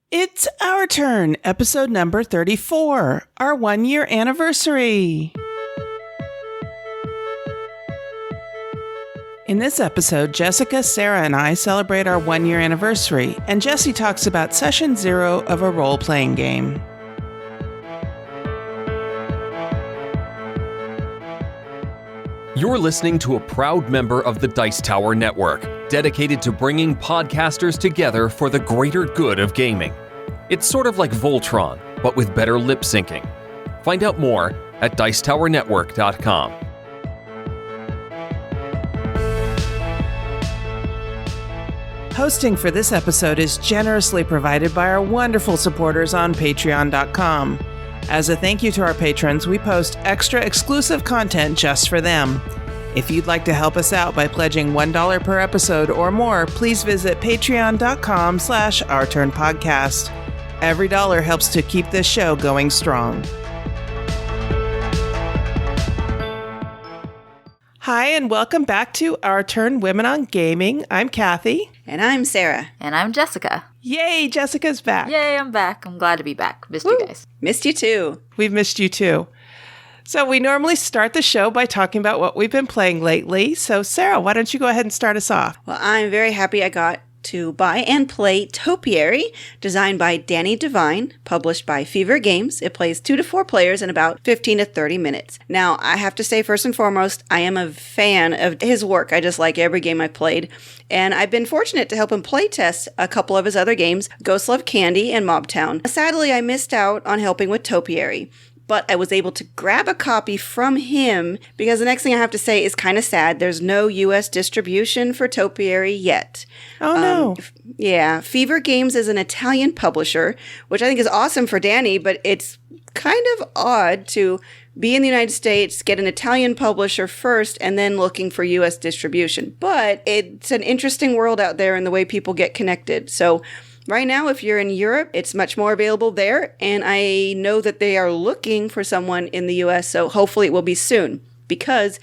It's our turn, episode number 34, our 1-year anniversary. In this episode, Jessica, Sarah, and I celebrate our 1-year anniversary, and Jessie talks about session 0 of a role-playing game. You're listening to a proud member of the Dice Tower Network, dedicated to bringing podcasters together for the greater good of gaming. It's sort of like Voltron, but with better lip syncing. Find out more at dicetowernetwork.com. Hosting for this episode is generously provided by our wonderful supporters on patreon.com. As a thank you to our patrons, we post extra exclusive content just for them. If you'd like to help us out by pledging $1 per episode or more, please visit patreon.com/OurTurnPodcast. Every dollar helps to keep this show going strong. Hi, and welcome back to Our Turn Women on Gaming. I'm Cathy. And I'm Sarah. And I'm Jessica. Yay, Jessica's back. Yay, I'm back. I'm glad to be back. Missed you guys. Missed you too. We've missed you too. So we normally start the show by talking about what we've been playing lately. So Sarah, why don't you go ahead and start us off? Well, I'm very happy I got to buy and play Topiary, designed by Danny Devine, published by Fever Games. It plays 2 to 4 players in about 15 to 30 minutes. Now, I have to say, first and foremost, I am a fan of his work. I just like every game I've played. And I've been fortunate to help him playtest a couple of his other games, Ghost Love Candy and Mobtown. Sadly, I missed out on helping with Topiary, but I was able to grab a copy from him because the next thing I have to say is kind of sad. There's no U.S. distribution for Topiary yet. Oh, no. Yeah. Fever Games is an Italian publisher, which I think is awesome for Danny, but it's kind of odd to be in the United States, get an Italian publisher first, and then looking for U.S. distribution. But it's an interesting world out there in the way people get connected. So right now, if you're in Europe, it's much more available there, and I know that they are looking for someone in the U.S., so hopefully it will be soon, because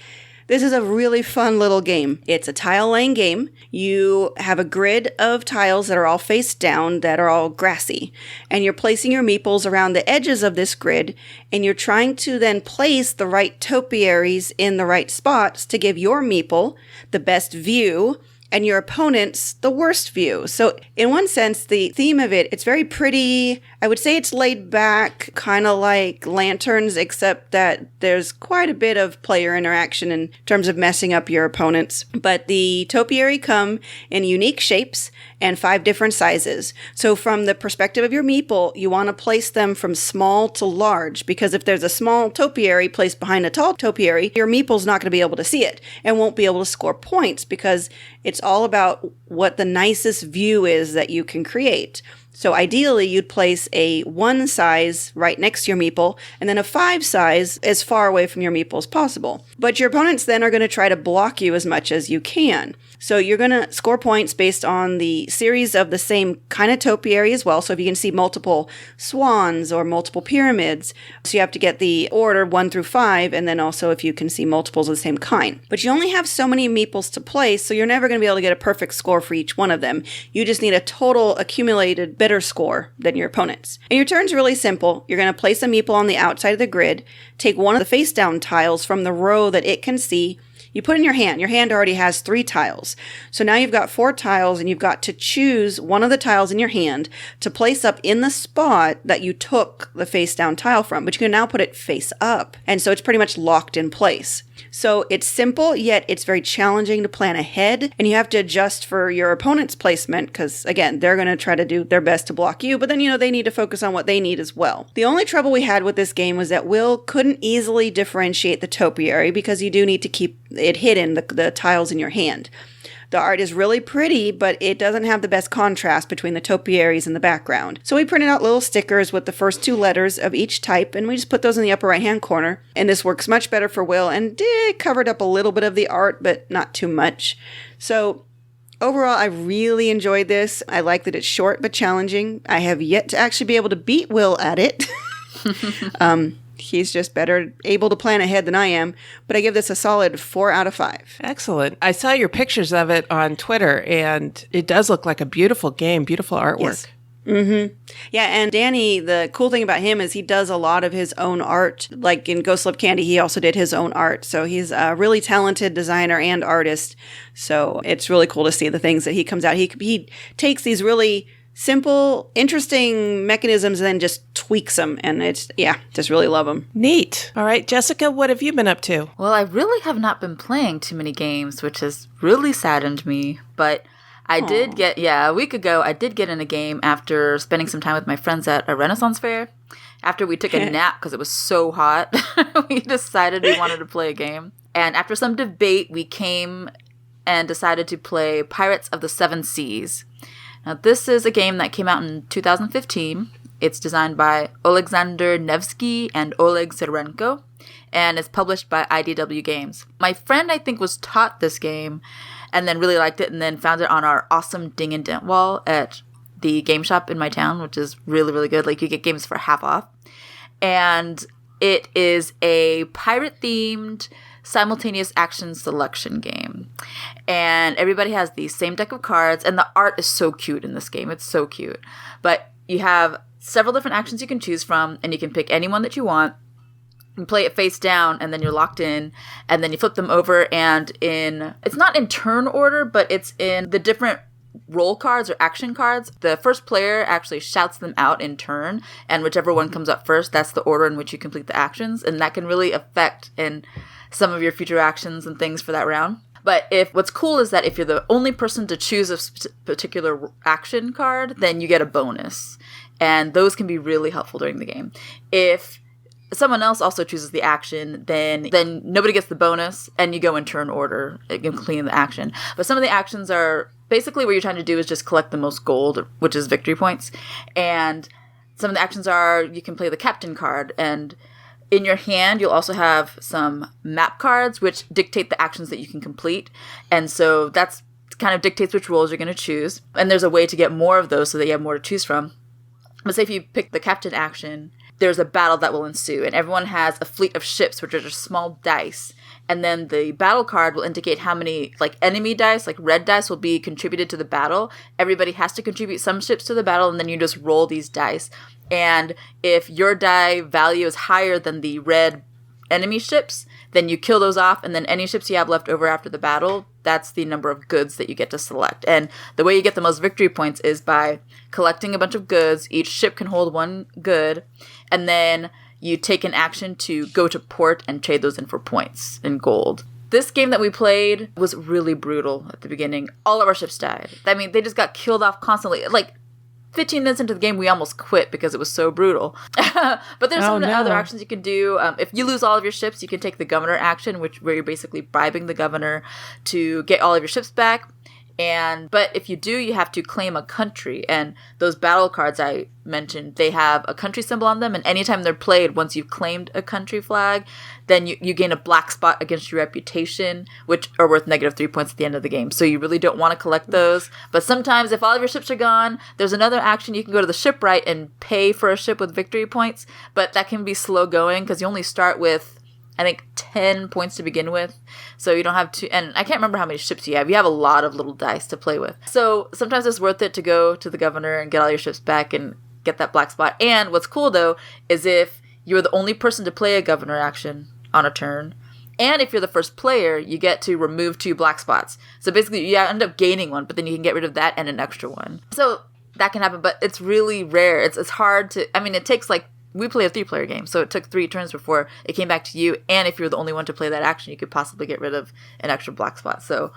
this is a really fun little game. It's a tile-laying game. You have a grid of tiles that are all face down, that are all grassy, and you're placing your meeples around the edges of this grid, and you're trying to then place the right topiaries in the right spots to give your meeple the best view and your opponent's the worst view. So in one sense, the theme of it, it's very pretty. I would say it's laid back, kind of like Lanterns, except that there's quite a bit of player interaction in terms of messing up your opponents. But the topiary come in unique shapes and 5 different sizes. So from the perspective of your meeple, you want to place them from small to large, because if there's a small topiary placed behind a tall topiary, your meeple's not going to be able to see it and won't be able to score points, because it's all about what the nicest view is that you can create. So ideally, you'd place a 1 size right next to your meeple, and then a 5 size as far away from your meeple as possible. But your opponents then are going to try to block you as much as you can. So you're going to score points based on the series of the same kind of topiary as well. So if you can see multiple swans or multiple pyramids, so you have to get the order 1 through 5, and then also if you can see multiples of the same kind. But you only have so many meeples to place, so you're never going to be able to get a perfect score for each one of them. You just need a total accumulated better score than your opponents. And your turn's really simple. You're going to place a meeple on the outside of the grid, take one of the face down tiles from the row that it can see. You put in your hand. Your hand already has 3 tiles. So now you've got 4 tiles, and you've got to choose one of the tiles in your hand to place up in the spot that you took the face down tile from. But you can now put it face up. And so it's pretty much locked in place. So it's simple, yet it's very challenging to plan ahead, and you have to adjust for your opponent's placement, because again, they're going to try to do their best to block you, but then, they need to focus on what they need as well. The only trouble we had with this game was that Will couldn't easily differentiate the topiary, because you do need to keep it hidden, the tiles in your hand. The art is really pretty, but it doesn't have the best contrast between the topiaries and the background. So we printed out little stickers with the first 2 letters of each type, and we just put those in the upper right-hand corner. And this works much better for Will, and it covered up a little bit of the art, but not too much. So overall, I really enjoyed this. I like that it's short but challenging. I have yet to actually be able to beat Will at it. He's just better able to plan ahead than I am, but I give this a solid 4 out of 5. Excellent. I saw your pictures of it on Twitter, and it does look like a beautiful game, beautiful artwork. Yes. Yeah, and Danny, the cool thing about him is he does a lot of his own art. Like in Ghost Love Candy, he also did his own art. So he's a really talented designer and artist. So it's really cool to see the things that he comes out. He takes these really simple, interesting mechanisms and then just tweaks them. And it's, just really love them. Neat. All right, Jessica, what have you been up to? Well, I really have not been playing too many games, which has really saddened me. But I did get, a week ago, I did get in a game after spending some time with my friends at a Renaissance fair. After we took a nap because it was so hot, we decided we wanted to play a game. And after some debate, we came and decided to play Pirates of the Seven Seas. Now, this is a game that came out in 2015. It's designed by Alexander Nevsky and Oleg Sirenko, and it's published by IDW Games. My friend, I think, was taught this game and then really liked it and then found it on our awesome Ding and Dent wall at the game shop in my town, which is really, really good. Like, you get games for half off. And it is a pirate-themed simultaneous action selection game. And everybody has the same deck of cards, and the art is so cute in this game. It's so cute. But you have several different actions you can choose from, and you can pick any one that you want. You play it face down, and then you're locked in, and then you flip them over, and it's not in turn order, but it's in the different roll cards or action cards. The first player actually shouts them out in turn, and whichever one comes up first, that's the order in which you complete the actions, and that can really affect in some of your future actions and things for that round. But what's cool is that if you're the only person to choose a particular action card, then you get a bonus, and those can be really helpful during the game. If someone else also chooses the action, then nobody gets the bonus, and you go in turn order, completing the action. But some of the actions are basically what you're trying to do is just collect the most gold, which is victory points. And some of the actions are you can play the captain card, and in your hand you'll also have some map cards, which dictate the actions that you can complete. And so that's kind of dictates which roles you're going to choose. And there's a way to get more of those so that you have more to choose from. But say if you pick the captain action, there's a battle that will ensue, and everyone has a fleet of ships, which are just small dice. And then the battle card will indicate how many, like, enemy dice, like red dice, will be contributed to the battle. Everybody has to contribute some ships to the battle, and then you just roll these dice. And if your die value is higher than the red enemy ships, then you kill those off, and then any ships you have left over after the battle, that's the number of goods that you get to select. And the way you get the most victory points is by collecting a bunch of goods. Each ship can hold one good, and then you take an action to go to port and trade those in for points and gold. This game that we played was really brutal at the beginning. All of our ships died. I mean, they just got killed off constantly. Like, 15 minutes into the game, we almost quit because it was so brutal. But there's some other actions you can do. If you lose all of your ships, you can take the governor action, where you're basically bribing the governor to get all of your ships back. But if you do, you have to claim a country. And those battle cards I mentioned, they have a country symbol on them. And anytime they're played, once you've claimed a country flag, then you gain a black spot against your reputation, which are worth -3 points at the end of the game. So you really don't want to collect those. But sometimes if all of your ships are gone, there's another action. You can go to the shipwright and pay for a ship with victory points. But that can be slow going because you only start with, I think, 10 points to begin with. So you don't have to, and I can't remember how many ships you have. You have a lot of little dice to play with. So sometimes it's worth it to go to the governor and get all your ships back and get that black spot. And what's cool, though, is if you're the only person to play a governor action on a turn, and if you're the first player, you get to remove 2 black spots. So basically, you end up gaining one, but then you can get rid of that and an extra one. So that can happen, but it's really rare. It's hard to, I mean, it takes we play a 3-player game, so it took 3 turns before it came back to you. And if you're the only one to play that action, you could possibly get rid of an extra black spot. So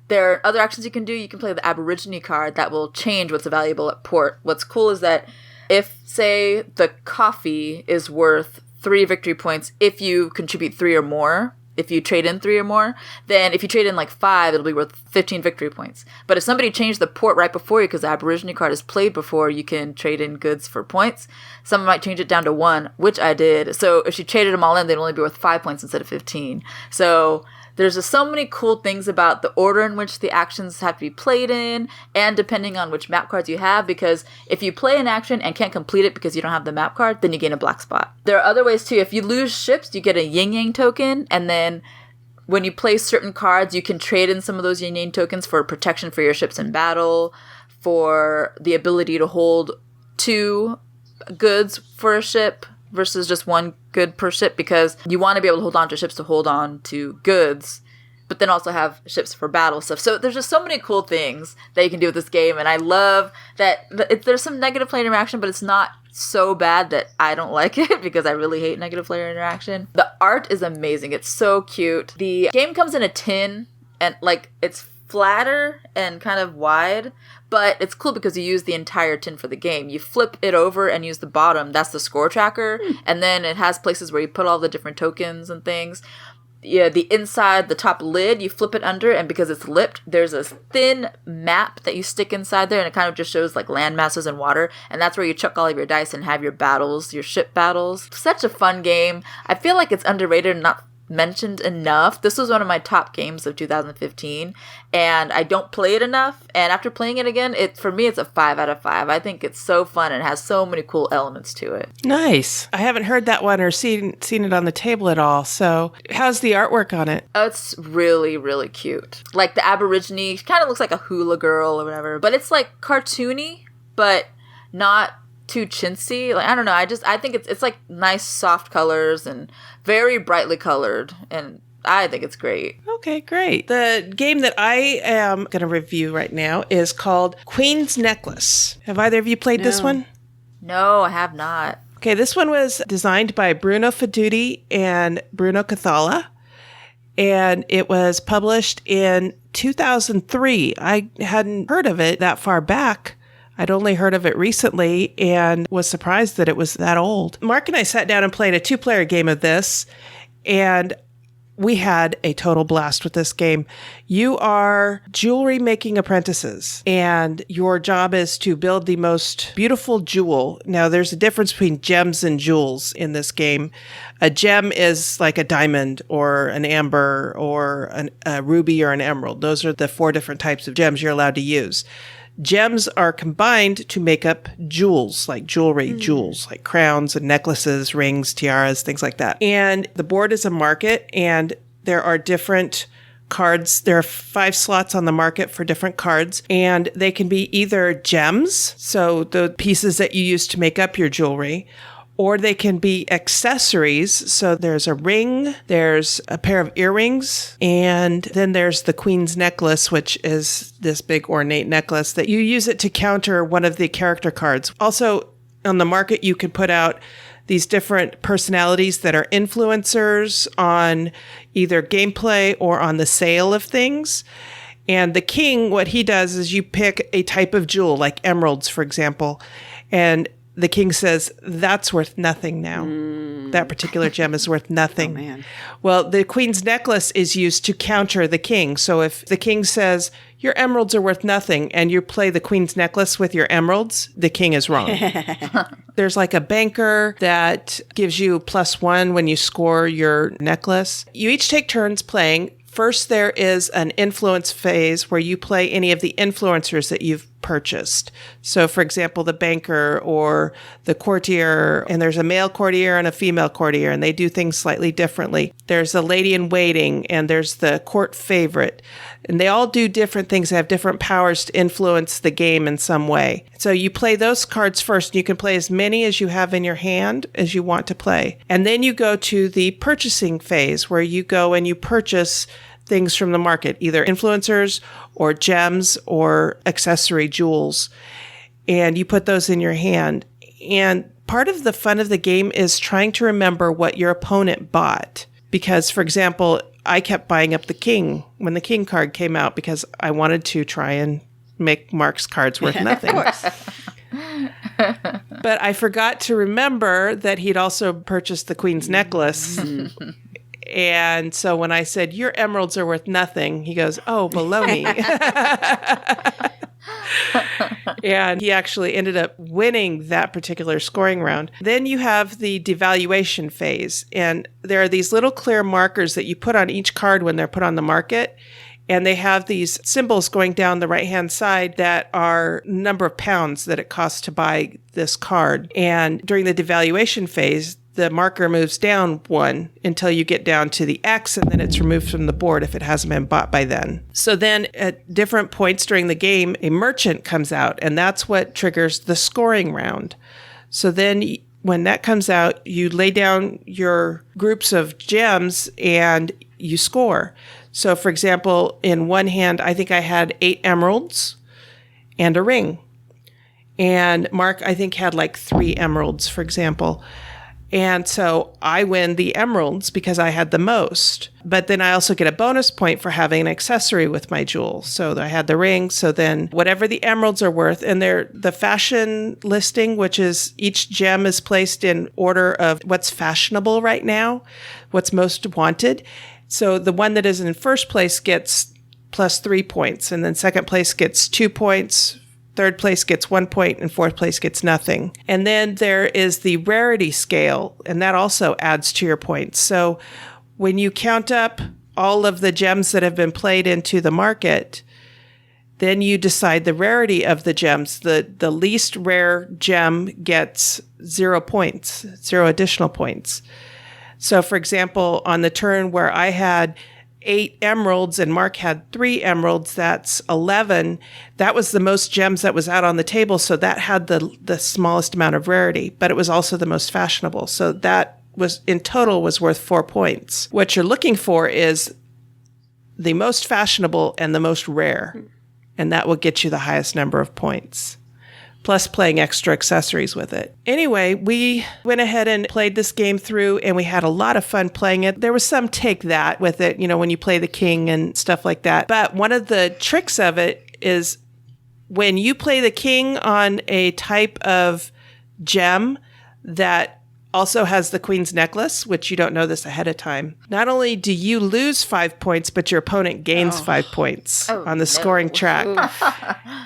there are other actions you can do. You can play the Aborigine card that will change what's valuable at port. What's cool is that if, say, the coffee is worth 3 victory points if you contribute 3 or more, if you trade in 3 or more, then if you trade in 5, it'll be worth 15 victory points. But if somebody changed the port right before you, because the Aborigine card is played before you can trade in goods for points, someone might change it down to 1, which I did. So if she traded them all in, they'd only be worth 5 points instead of 15. So there's just so many cool things about the order in which the actions have to be played in, and depending on which map cards you have, because if you play an action and can't complete it because you don't have the map card, then you gain a black spot. There are other ways too. If you lose ships, you get a yin-yang token, and then when you play certain cards, you can trade in some of those yin-yang tokens for protection for your ships in battle, for the ability to hold 2 goods for a ship versus just 1 good per ship, because you want to be able to hold on to ships to hold on to goods, but then also have ships for battle stuff. So there's just so many cool things that you can do with this game, and I love that there's some negative player interaction, but it's not so bad that I don't like it, because I really hate negative player interaction. The art is amazing. It's so cute. The game comes in a tin, and like it's flatter and kind of wide, but it's cool because you use the entire tin for the game. You flip it over and use the bottom. That's the score tracker. And then it has places where you put all the different tokens and things. Yeah, the inside, the top lid, you flip it under, and because it's lipped, there's a thin map that you stick inside there, and it kind of just shows like land masses and water, and that's where you chuck all of your dice and have your battles, your ship battles. Such a fun game. I feel like it's underrated and not mentioned enough. This was one of my top games of 2015, and I don't play it enough, and after playing it again, for me it's a 5 out of 5. I think it's so fun and has so many cool elements to it. Nice. I haven't heard that one or seen it on the table at all. So how's the artwork on it? Oh, it's really, really cute. Like the Aborigine kind of looks like a hula girl or whatever, but it's like cartoony, but not too chintzy. Like, I don't know. I think it's like nice soft colors and very brightly colored, and I think it's great. Okay, great. The game that I am going to review right now is called Queen's Necklace. Have either of you played this one? No, I have not. Okay, this one was designed by Bruno Fedudi and Bruno Cathala, and it was published in 2003. I hadn't heard of it that far back. I'd only heard of it recently and was surprised that it was that old. Mark and I sat down and played a 2-player game of this, and we had a total blast with this game. You are jewelry making apprentices, and your job is to build the most beautiful jewel. Now, there's a difference between gems and jewels in this game. A gem is like a diamond or an amber or a ruby or an emerald. Those are the 4 different types of gems you're allowed to use. Gems are combined to make up jewels, like jewelry, jewels, like crowns and necklaces, rings, tiaras, things like that. And the board is a market, and there are different cards. There are 5 slots on the market for different cards, and they can be either gems, so the pieces that you use to make up your jewelry, or they can be accessories. So there's a ring, there's a pair of earrings, and then there's the Queen's Necklace, which is this big ornate necklace that you use it to counter one of the character cards. Also, on the market, you can put out these different personalities that are influencers on either gameplay or on the sale of things. And the king, what he does is you pick a type of jewel, like emeralds, for example, and the king says, that's worth nothing now. That particular gem is worth nothing. Oh, man. Well, the Queen's Necklace is used to counter the king. So if the king says, your emeralds are worth nothing, and you play the Queen's Necklace with your emeralds, the king is wrong. There's like a banker that gives you +1 when you score your necklace. You each take turns playing. First, there is an influence phase where you play any of the influencers that you've purchased. So, for example, the banker or the courtier, and there's a male courtier and a female courtier, and they do things slightly differently. There's the lady in waiting, and there's the court favorite. And they all do different things. They have different powers to influence the game in some way. So you play those cards first. You can play as many as you have in your hand as you want to play. And then you go to the purchasing phase where you go and you purchase things from the market, either influencers or gems or accessory jewels. And you put those in your hand. And part of the fun of the game is trying to remember what your opponent bought. Because, for example, I kept buying up the king when the king card came out because I wanted to try and make Mark's cards worth nothing. Of course. But I forgot to remember that he'd also purchased the Queen's Necklace. And so when I said, your emeralds are worth nothing, he goes, oh, baloney. And he actually ended up winning that particular scoring round. Then you have the devaluation phase. And there are these little clear markers that you put on each card when they're put on the market. And they have these symbols going down the right-hand side that are number of pounds that it costs to buy this card. And during the devaluation phase, the marker moves down 1 until you get down to the X, and then it's removed from the board if it hasn't been bought by then. So then at different points during the game, a merchant comes out, and that's what triggers the scoring round. So then when that comes out, you lay down your groups of gems and you score. So for example, in one hand, I think I had 8 emeralds and a ring. And Mark, I think, had like 3 emeralds, for example. And so I win the emeralds because I had the most. But then I also get a bonus point for having an accessory with my jewel. So I had the ring. So then whatever the emeralds are worth, and they're the fashion listing, which is each gem is placed in order of what's fashionable right now, what's most wanted. So the one that is in first place gets plus 3 points. And then second place gets 2 points. Third place gets 1 point, and fourth place gets nothing. And then there is the rarity scale, and that also adds to your points. So when you count up all of the gems that have been played into the market, then you decide the rarity of the gems. The least rare gem gets 0 points, 0 additional points. So for example, on the turn where I had 8 emeralds and Mark had 3 emeralds, that's 11. That was the most gems that was out on the table. So that had the smallest amount of rarity, but it was also the most fashionable. So that was in total was worth 4 points. What you're looking for is the most fashionable and the most rare. And that will get you the highest number of points, plus playing extra accessories with it. Anyway, we went ahead and played this game through, and we had a lot of fun playing it. There was some take that with it, when you play the king and stuff like that. But one of the tricks of it is when you play the king on a type of gem that also has the queen's necklace, which you don't know this ahead of time. Not only do you lose 5 points, but your opponent gains 5 points on the scoring track.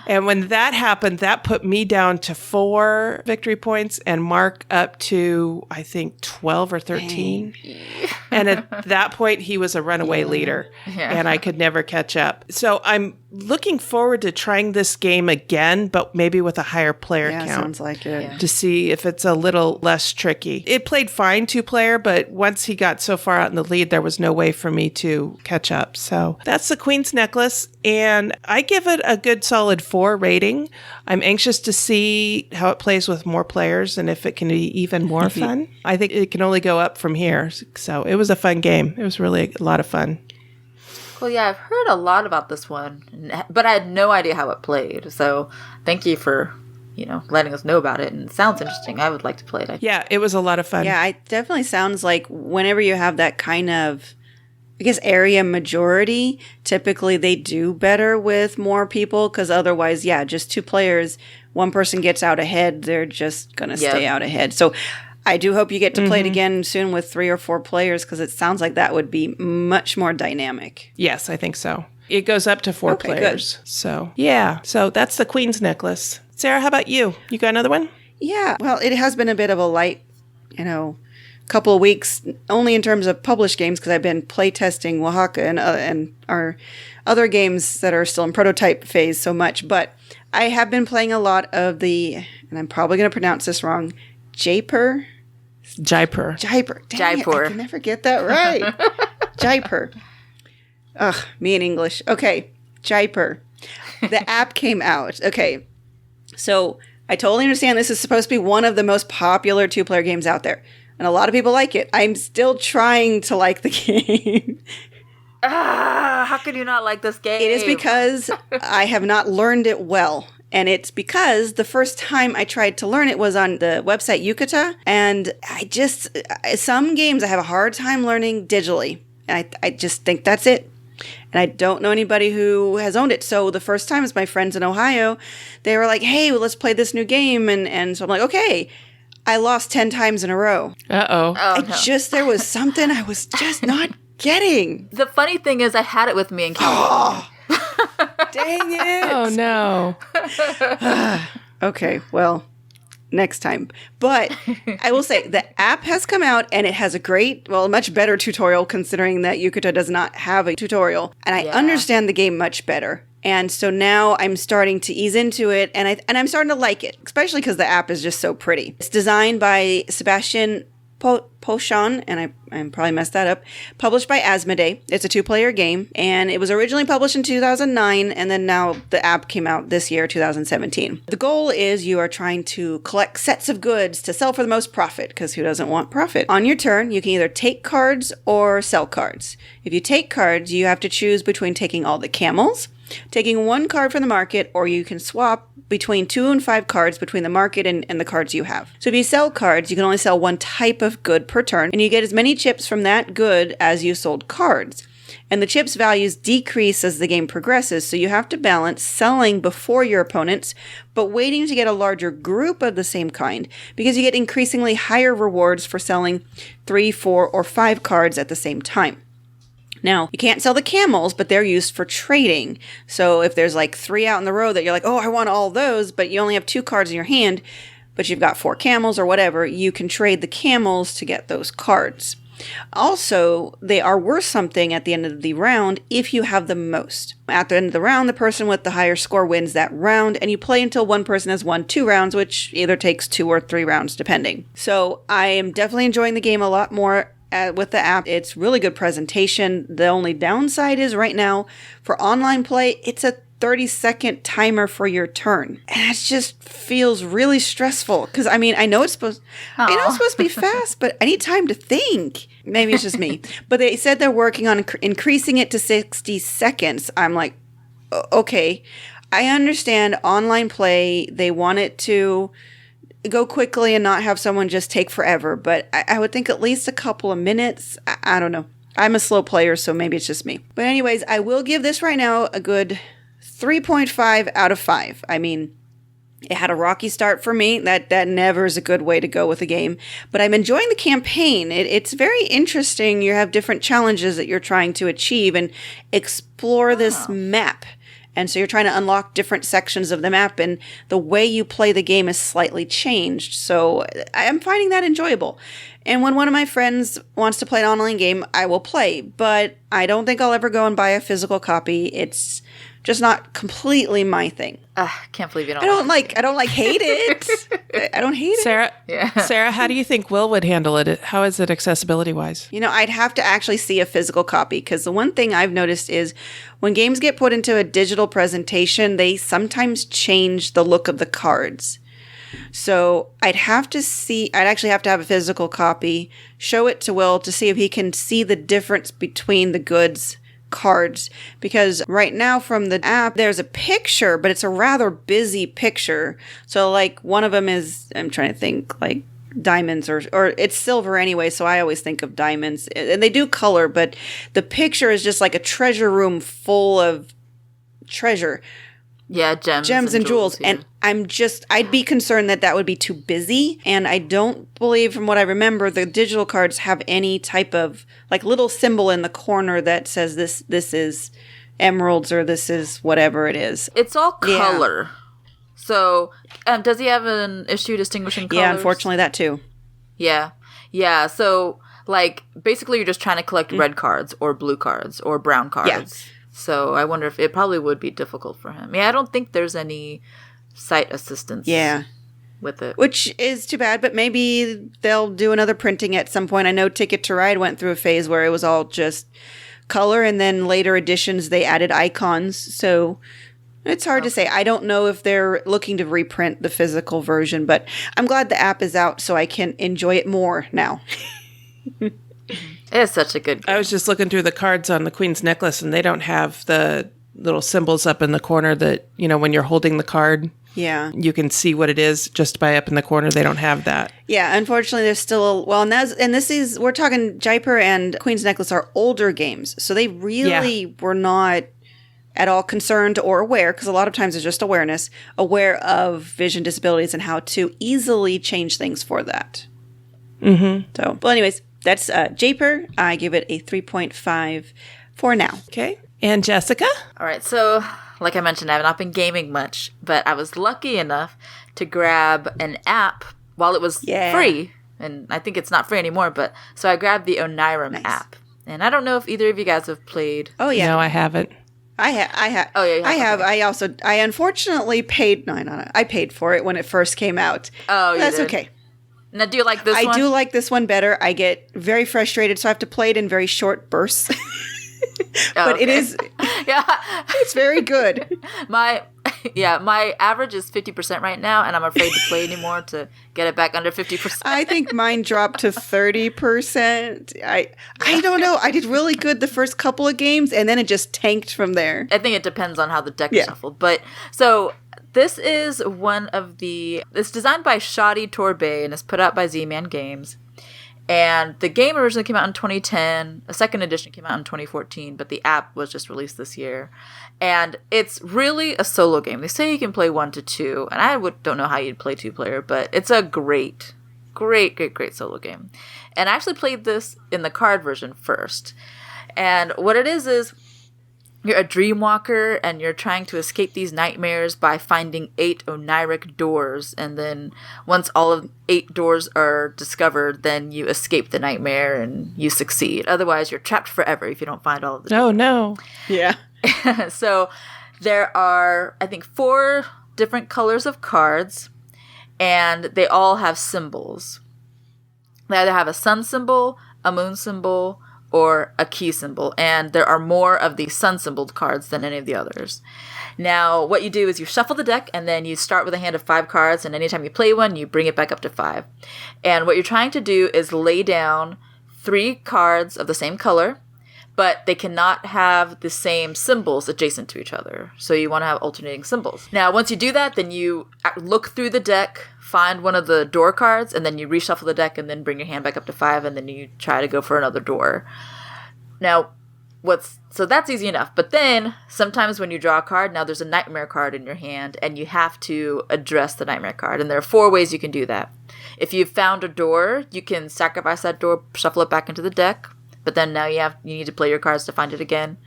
And when that happened, that put me down to 4 victory points and Mark up to, I think, 12 or 13. And at that point, he was a runaway leader, and I could never catch up. So I'm looking forward to trying this game again, but maybe with a higher player count. Sounds like it. To see if it's a little less tricky. It played fine 2-player, but once he got so far out in the lead, there was no way for me to catch up. So that's the Queen's Necklace, and I give it a good solid 4 rating. I'm anxious to see how it plays with more players and if it can be even more fun. I think it can only go up from here. So it was a fun game. It was really a lot of fun. Well, yeah, I've heard a lot about this one, but I had no idea how it played. So thank you for, letting us know about it. And it sounds interesting. I would like to play it. Yeah, it was a lot of fun. Yeah, it definitely sounds like whenever you have that kind of, area majority, typically they do better with more people because otherwise, just 2 players, one person gets out ahead, they're just going to stay out ahead. So I do hope you get to play it again soon with 3 or 4 players because it sounds like that would be much more dynamic. Yes, I think so. It goes up to 4 players. Good. So, yeah. So that's the Queen's Necklace. Sarah, how about you? You got another one? Yeah. Well, it has been a bit of a light, couple of weeks, only in terms of published games because I've been playtesting Oaxaca and our other games that are still in prototype phase so much. But I have been playing a lot of and I'm probably going to pronounce this wrong, Jaipur. Dang Jaipur. It, I can never get that right. Jaipur. Ugh, me in English. Okay, Jaipur. The app came out. Okay, so I totally understand this is supposed to be one of the most popular 2-player games out there. And a lot of people like it. I'm still trying to like the game. How could you not like this game? It is because I have not learned it well. And it's because the first time I tried to learn it was on the website Yucata. And some games I have a hard time learning digitally. And I just think that's it. And I don't know anybody who has owned it. So the first time is my friends in Ohio. They were like, hey, well, let's play this new game. And so I'm like, okay. I lost 10 times in a row. Uh-oh. There was something I was just not getting. The funny thing is I had it with me in California. Dang it. Oh, no. Okay, well, next time. But I will say the app has come out and it has a much better tutorial considering that Yucata does not have a tutorial. And I understand the game much better. And so now I'm starting to ease into it and I'm starting to like it, especially because the app is just so pretty. It's designed by Sebastian Potion, and I probably messed that up, published by Asmodee. It's a 2-player game, and it was originally published in 2009, and then now the app came out this year, 2017. The goal is you are trying to collect sets of goods to sell for the most profit, because who doesn't want profit? On your turn, you can either take cards or sell cards. If you take cards, you have to choose between taking all the camels, taking 1 card from the market, or you can swap between 2 and 5 cards between the market and the cards you have. So if you sell cards, you can only sell 1 type of good per turn, and you get as many chips from that good as you sold cards. And the chips values decrease as the game progresses, so you have to balance selling before your opponents, but waiting to get a larger group of the same kind, because you get increasingly higher rewards for selling 3, 4, or 5 cards at the same time. Now, you can't sell the camels, but they're used for trading. So if there's like 3 out in the row that you're like, oh, I want all those, but you only have 2 cards in your hand, but you've got 4 camels or whatever, you can trade the camels to get those cards. Also, they are worth something at the end of the round if you have the most. At the end of the round, the person with the higher score wins that round, and you play until one person has won 2 rounds, which either takes 2 or 3 rounds, depending. So I am definitely enjoying the game a lot more with the app. It's really good presentation. The only downside is right now, for online play, it's a 30-second timer for your turn. And it just feels really stressful. Because, I mean, I know it's supposed to be fast, but I need time to think. Maybe it's just me. But they said they're working on increasing it to 60 seconds. I'm like, okay. I understand online play. They want it to go quickly and not have someone just take forever. But I would think at least a couple of minutes. I don't know. I'm a slow player, so maybe it's just me. But anyways, I will give this right now a good 3.5 out of 5. I mean, it had a rocky start for me. That never is a good way to go with a game. But I'm enjoying the campaign. It's very interesting. You have different challenges that you're trying to achieve and explore this map. And so you're trying to unlock different sections of the map, and the way you play the game is slightly changed. So I'm finding that enjoyable. And when one of my friends wants to play an online game, I will play. But I don't think I'll ever go and buy a physical copy. It's just not completely my thing. Can't believe you don't. I don't hate it. I don't hate it. Sarah, how do you think Will would handle it? How is it accessibility wise? You know, I'd have to actually see a physical copy, because the one thing I've noticed is when games get put into a digital presentation, they sometimes change the look of the cards. So I'd actually have to have a physical copy, show it to Will to see if he can see the difference between the goods cards, because right now from the app there's a picture, but it's a rather busy picture. So like one of them is, I'm trying to think, like diamonds or it's silver anyway, so I always think of diamonds, and they do color, but the picture is just like a treasure room full of treasure. Yeah, gems and jewels. Yeah. And I'd be concerned that would be too busy. And I don't believe, from what I remember, the digital cards have any type of like little symbol in the corner that says this is emeralds or this is whatever it is. It's all color. Yeah. So does he have an issue distinguishing colors? Yeah, unfortunately that too. Yeah. Yeah. So like basically you're just trying to collect red cards or blue cards or brown cards. Yeah. So I wonder if it probably would be difficult for him. Yeah, I don't think there's any sight assistance with it. Which is too bad, but maybe they'll do another printing at some point. I know Ticket to Ride went through a phase where it was all just color, and then later editions they added icons. So it's hard to say. I don't know if they're looking to reprint the physical version, but I'm glad the app is out so I can enjoy it more now. It's such a good game. I was just looking through the cards on the Queen's Necklace, and they don't have the little symbols up in the corner that, you know, when you're holding the card, you can see what it is just by up in the corner. They don't have that. Yeah, unfortunately, there's still we're talking Jaipur and Queen's Necklace are older games, so they really were not at all concerned or aware, because a lot of times it's just aware of vision disabilities and how to easily change things for that. Mm-hmm. So, well, anyways. That's Jaipur. I give it a 3.5 for now. Okay. And Jessica? All right. So, like I mentioned, I have not been gaming much, but I was lucky enough to grab an app while it was free. And I think it's not free anymore, but so I grabbed the Onirim app. And I don't know if either of you guys have played. Oh, yeah. No, I haven't. I have. Oh, yeah. I have. Okay. I unfortunately paid. No, I paid for it when it first came out. Oh, That's did. okay. Now, do you like this one? I do like this one better. I get very frustrated, so I have to play it in very short bursts. But it is, it's very good. My average is 50% right now, and I'm afraid to play anymore to get it back under 50%. I think mine dropped to 30%. I don't know. I did really good the first couple of games, and then it just tanked from there. I think it depends on how the deck is shuffled. But so this is it's designed by Shadi Torbay and is put out by Z-Man Games. And the game originally came out in 2010. A second edition came out in 2014, but the app was just released this year. And it's really a solo game. They say you can play 1 to 2, and I don't know how you'd play 2-player, but it's a great solo game. And I actually played this in the card version first. And what it is you're a dream walker, and you're trying to escape these nightmares by finding 8 oniric doors. And then once all of 8 doors are discovered, then you escape the nightmare and you succeed. Otherwise, you're trapped forever if you don't find all of the doors. Oh, no. Yeah. So there are, I think, 4 different colors of cards, and they all have symbols. They either have a sun symbol, a moon symbol, or a key symbol, and there are more of the sun symboled cards than any of the others. Now, what you do is you shuffle the deck, and then you start with a hand of 5 cards, and anytime you play one, you bring it back up to 5. And what you're trying to do is lay down 3 cards of the same color, but they cannot have the same symbols adjacent to each other. So you want to have alternating symbols. Now, once you do that, then you look through the deck, find one of the door cards, and then you reshuffle the deck and then bring your hand back up to 5, and then you try to go for another door. Now, so that's easy enough. But then, sometimes when you draw a card, now there's a nightmare card in your hand, and you have to address the nightmare card. And there are 4 ways you can do that. If you've found a door, you can sacrifice that door, shuffle it back into the deck. But then now you need to play your cards to find it again.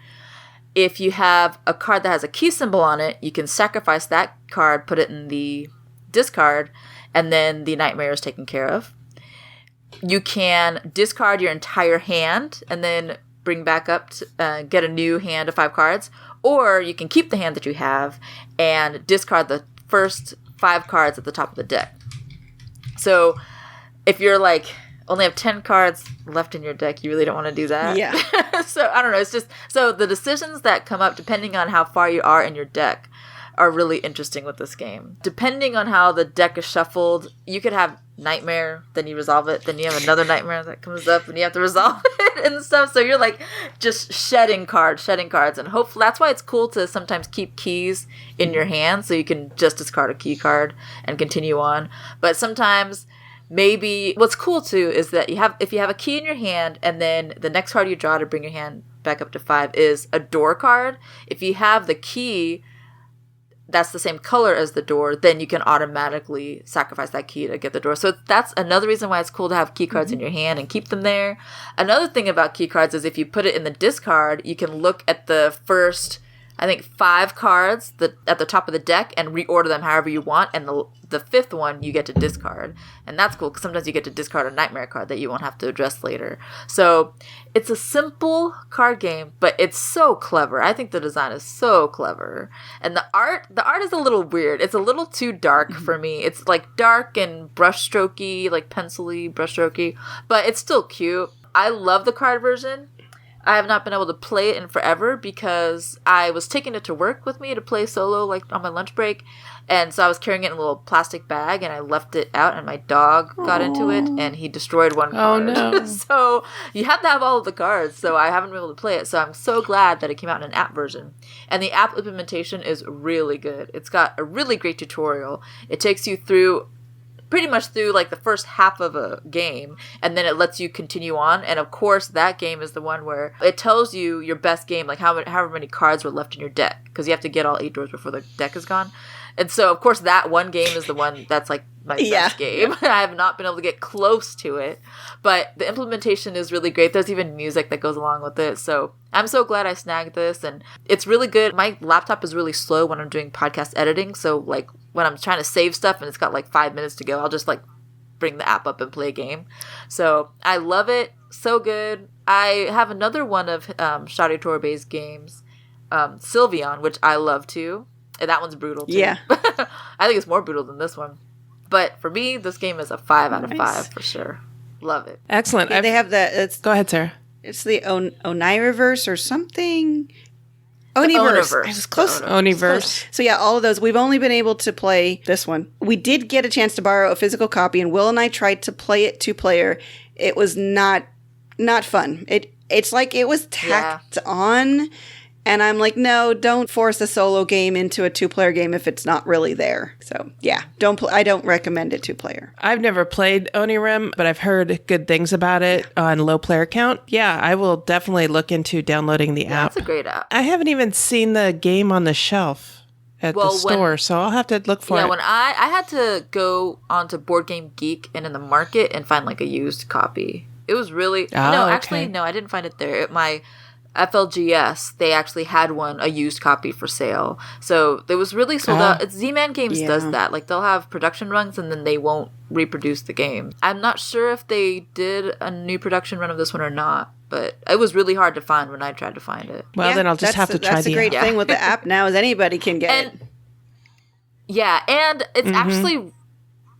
If you have a card that has a key symbol on it, you can sacrifice that card, put it in the discard, and then the nightmare is taken care of. You can discard your entire hand and then bring back up to get a new hand of 5 cards. Or you can keep the hand that you have and discard the first 5 cards at the top of the deck. So if you're only have 10 cards left in your deck, you really don't want to do that. Yeah. So, I don't know. It's just, so the decisions that come up, depending on how far you are in your deck, are really interesting with this game. Depending on how the deck is shuffled, you could have nightmare, then you resolve it, then you have another nightmare that comes up, and you have to resolve it and stuff. So you're just shedding cards. And hopefully that's why it's cool to sometimes keep keys in your hand, so you can just discard a key card and continue on. But sometimes, maybe what's cool too is that if you have a key in your hand, and then the next card you draw to bring your hand back up to 5 is a door card. If you have the key that's the same color as the door, then you can automatically sacrifice that key to get the door. So that's another reason why it's cool to have key cards in your hand and keep them there. Another thing about key cards is if you put it in the discard, you can look at the first, I think, 5 cards at the top of the deck and reorder them however you want, and the 5th one you get to discard. And that's cool because sometimes you get to discard a nightmare card that you won't have to address later. So it's a simple card game, but it's so clever. I think the design is so clever. And the art is a little weird. It's a little too dark for me. It's dark and brushstrokey, pencil-y, brushstrokey, but it's still cute. I love the card version. I have not been able to play it in forever because I was taking it to work with me to play solo, on my lunch break. And so I was carrying it in a little plastic bag, and I left it out, and my dog got into it, and he destroyed one card. Oh, no. So you have to have all of the cards, so I haven't been able to play it. So I'm so glad that it came out in an app version. And the app implementation is really good. It's got a really great tutorial. It takes you pretty much through the first half of a game, and then it lets you continue on. And of course that game is the one where it tells you your best game, however many cards were left in your deck, because you have to get all 8 doors before the deck is gone. And so of course that one game is the one that's my best game. I have not been able to get close to it, but the implementation is really great. There's even music that goes along with it. So I'm so glad I snagged this, and it's really good. My laptop is really slow when I'm doing podcast editing, so when I'm trying to save stuff and it's got 5 minutes to go, I'll just bring the app up and play a game. So I love it. So good. I have another one of Shadi Torbay's games, Sylveon, which I love too. And that one's brutal too. Yeah. I think it's more brutal than this one. But for me, this game is a 5 out of 5 for sure. Love it. Excellent. Yeah, they have the. Go ahead, Sarah. It's the Oniverse or something. Oniverse. I was close. Oniverse. So yeah, all of those. We've only been able to play this one. We did get a chance to borrow a physical copy, and Will and I tried to play it 2-player. It was not fun. It's like it was tacked on, and I'm like, no, don't force a solo game into a 2-player game if it's not really there. So yeah, I don't recommend it 2-player. I've never played Onirim, but I've heard good things about it on low player count. Yeah, I will definitely look into downloading the app. It's a great app. I haven't even seen the game on the shelf at the store, so I'll have to look for it. Yeah, when I had to go onto Board Game Geek and in the market and find like a used copy. It was really actually no, I didn't find it there. My FLGS, they actually had a used copy for sale. So it was really sold out. It's Z-Man Games does that. Like they'll have production runs and then they won't reproduce the game. I'm not sure if they did a new production run of this one or not, but it was really hard to find when I tried to find it. Well, then I'll just have to try the app. That's the great thing with the app now is anybody can get it. Yeah, and it's actually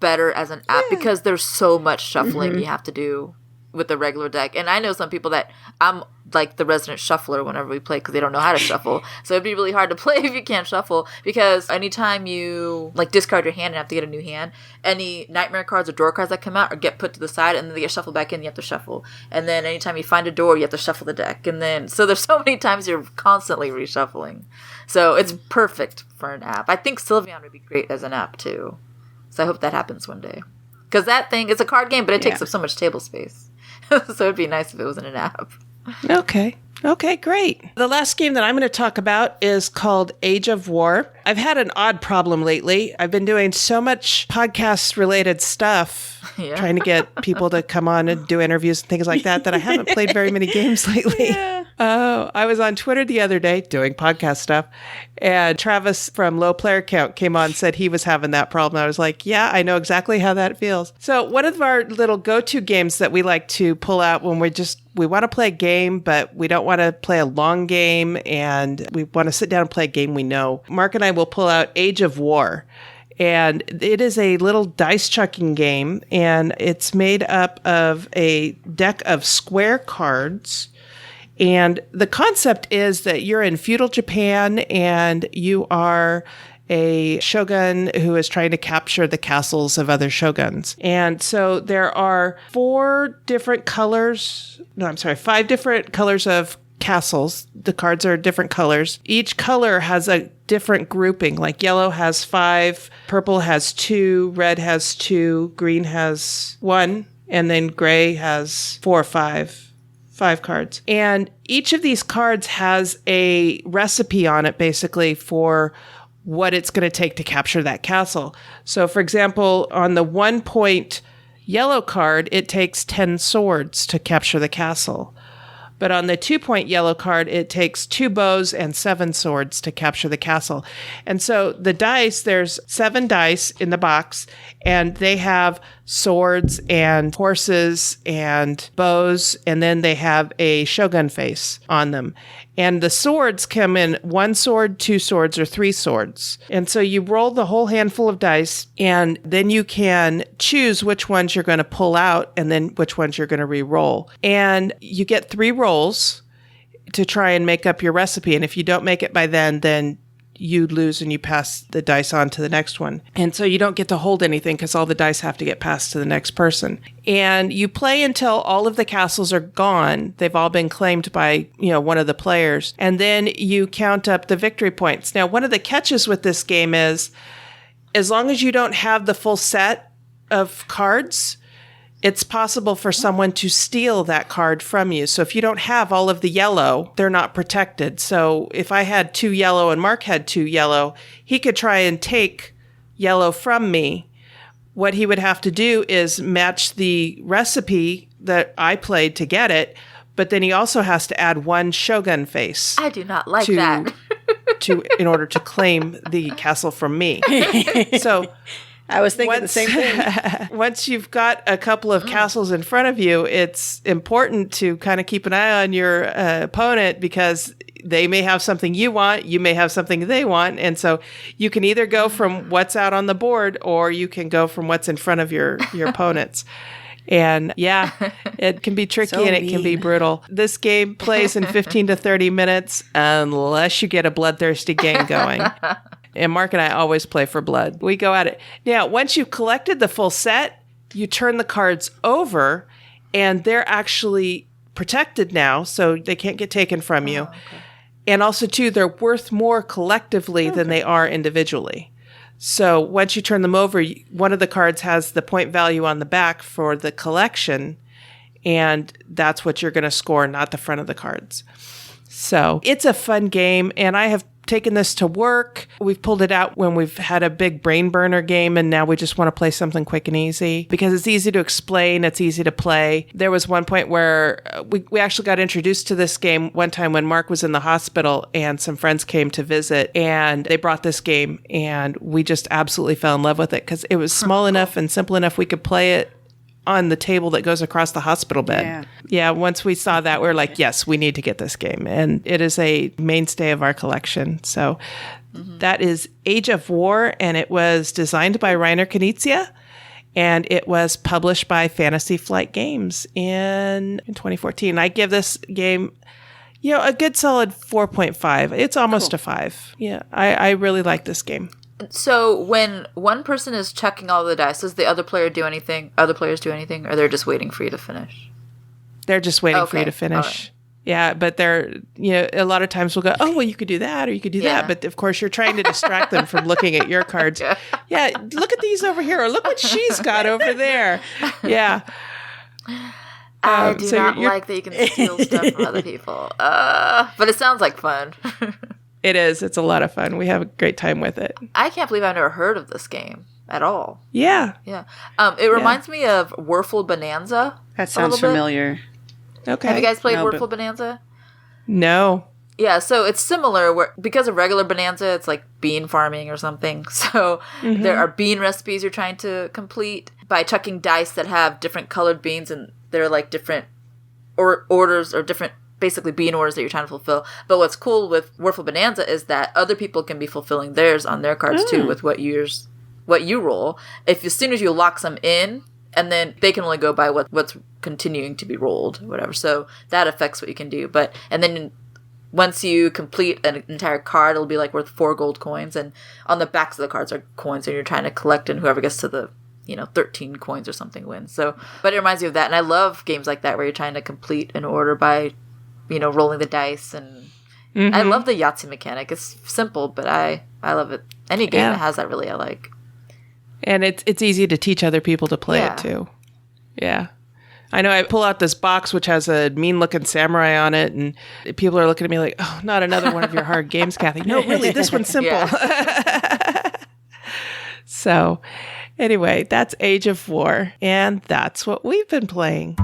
better as an app because there's so much shuffling you have to do with the regular deck. And I know some people that I'm like the resident shuffler whenever we play because they don't know how to shuffle. So it'd be really hard to play if you can't shuffle because anytime you like discard your hand and have to get a new hand, any nightmare cards or draw cards that come out or get put to the side and then they get shuffled back in, you have to shuffle. And then anytime you find a door, you have to shuffle the deck. And then, so there's so many times you're constantly reshuffling. So it's perfect for an app. I think Sylveon would be great as an app too. So I hope that happens one day. Because that thing, it's a card game, but it takes up so much table space. So it'd be nice if it was in an app. Okay, great. The last game that I'm going to talk about is called Age of War. I've had an odd problem lately. I've been doing so much podcast-related stuff, trying to get people to come on and do interviews and things like that I haven't played very many games lately. Oh, I was on Twitter the other day doing podcast stuff, and Travis from Low Player Count came on and said he was having that problem. I was like, yeah, I know exactly how that feels. So one of our little go-to games that we like to pull out when we want to play a game, but we don't want to play a long game, and we want to sit down and play a game we know. Mark and I will pull out Age of War. And it is a little dice chucking game, and it's made up of a deck of square cards. And the concept is that you're in feudal Japan and you are a shogun who is trying to capture the castles of other shoguns. And so there are 5 different colors of castles. The cards are different colors. Each color has a different grouping. Like yellow has 5, purple has 2, red has 2, green has 1, and then gray has 4 or 5 cards. And each of these cards has a recipe on it, basically, for what it's going to take to capture that castle. So, for example, on the 1 point yellow card, it takes 10 swords to capture the castle. But on the 2 point yellow card, it takes 2 bows and 7 swords to capture the castle. And so the dice, there's 7 dice in the box, and they have swords and horses and bows, and then they have a shogun face on them. And the swords come in 1 sword, 2 swords, or 3 swords. And so you roll the whole handful of dice, and then you can choose which ones you're going to pull out and then which ones you're going to re-roll. And you get 3 rolls to try and make up your recipe. And if you don't make it by then you lose and you pass the dice on to the next one. And so you don't get to hold anything because all the dice have to get passed to the next person. And you play until all of the castles are gone. They've all been claimed by, one of the players. And then you count up the victory points. Now, one of the catches with this game is, as long as you don't have the full set of cards, it's possible for someone to steal that card from you. So if you don't have all of the yellow, they're not protected. So if I had 2 yellow and Mark had 2 yellow, he could try and take yellow from me. What he would have to do is match the recipe that I played to get it, but then he also has to add 1 shogun face. I do not like that. in order to claim the castle from me. So I was thinking the same thing. Once you've got a couple of castles in front of you, it's important to kind of keep an eye on your opponent because they may have something you want, you may have something they want. And so you can either go from what's out on the board or you can go from what's in front of your opponents. And yeah, it can be tricky and it can be brutal. This game plays in 15 to 30 minutes unless you get a bloodthirsty game going. And Mark and I always play for blood. We go at it. Now, once you've collected the full set, you turn the cards over and they're actually protected now, so they can't get taken from you. Okay. And also, too, they're worth more collectively than they are individually. So once you turn them over, one of the cards has the point value on the back for the collection, and that's what you're going to score, not the front of the cards. So it's a fun game, and I have taken this to work. We've pulled it out when we've had a big brain burner game, and now we just want to play something quick and easy because it's easy to explain, it's easy to play. There was one point where we actually got introduced to this game one time when Mark was in the hospital and some friends came to visit, and they brought this game, and we just absolutely fell in love with it because it was small enough and simple enough we could play it on the table that goes across the hospital bed. Yeah, once we saw that, we were like, yes, we need to get this game. And it is a mainstay of our collection. So that is Age of War, and it was designed by Reiner Knizia, and it was published by Fantasy Flight Games in 2014. I give this game, a good solid 4.5. It's almost a 5. Yeah, I really like this game. So when one person is checking all the dice, does the other player do anything? Other players do anything, or they're just waiting for you to finish? They're just waiting for you to finish. Right. Yeah, but they're, a lot of times we'll go, oh, well, you could do that, or you could do that. But of course, you're trying to distract them from looking at your cards. Yeah, look at these over here, or look what she's got over there. Yeah. I do not like that you can steal stuff from other people. But it sounds like fun. It is. It's a lot of fun. We have a great time with it. I can't believe I've never heard of this game at all. Yeah. Yeah. It reminds me of Wurfel Bonanza. That sounds familiar. Okay. Have you guys played Wurfel Bonanza? No. Yeah, so it's similar. Because of regular Bonanza, it's like bean farming or something. So there are bean recipes you're trying to complete by chucking dice that have different colored beans, and they're like different orders or different basically bean orders that you're trying to fulfill. But what's cool with Wurfel Bonanza is that other people can be fulfilling theirs on their cards too with what you roll. As soon as you lock some in, and then they can only go by what's continuing to be rolled, whatever. So that affects what you can do. And then once you complete an entire card, it'll be like worth 4 gold coins, and on the backs of the cards are coins, and you're trying to collect, and whoever gets to the 13 coins or something wins. So, but it reminds me of that, and I love games like that where you're trying to complete an order by rolling the dice, and I love the Yahtzee mechanic. It's simple, but I love it. Any game that has that, really, I like. And it's easy to teach other people to play it too. Yeah. I know I pull out this box which has a mean-looking samurai on it, and people are looking at me like, oh, not another one of your hard games, Cathy. No, really, this one's simple. So, anyway, that's Age of War, and that's what we've been playing.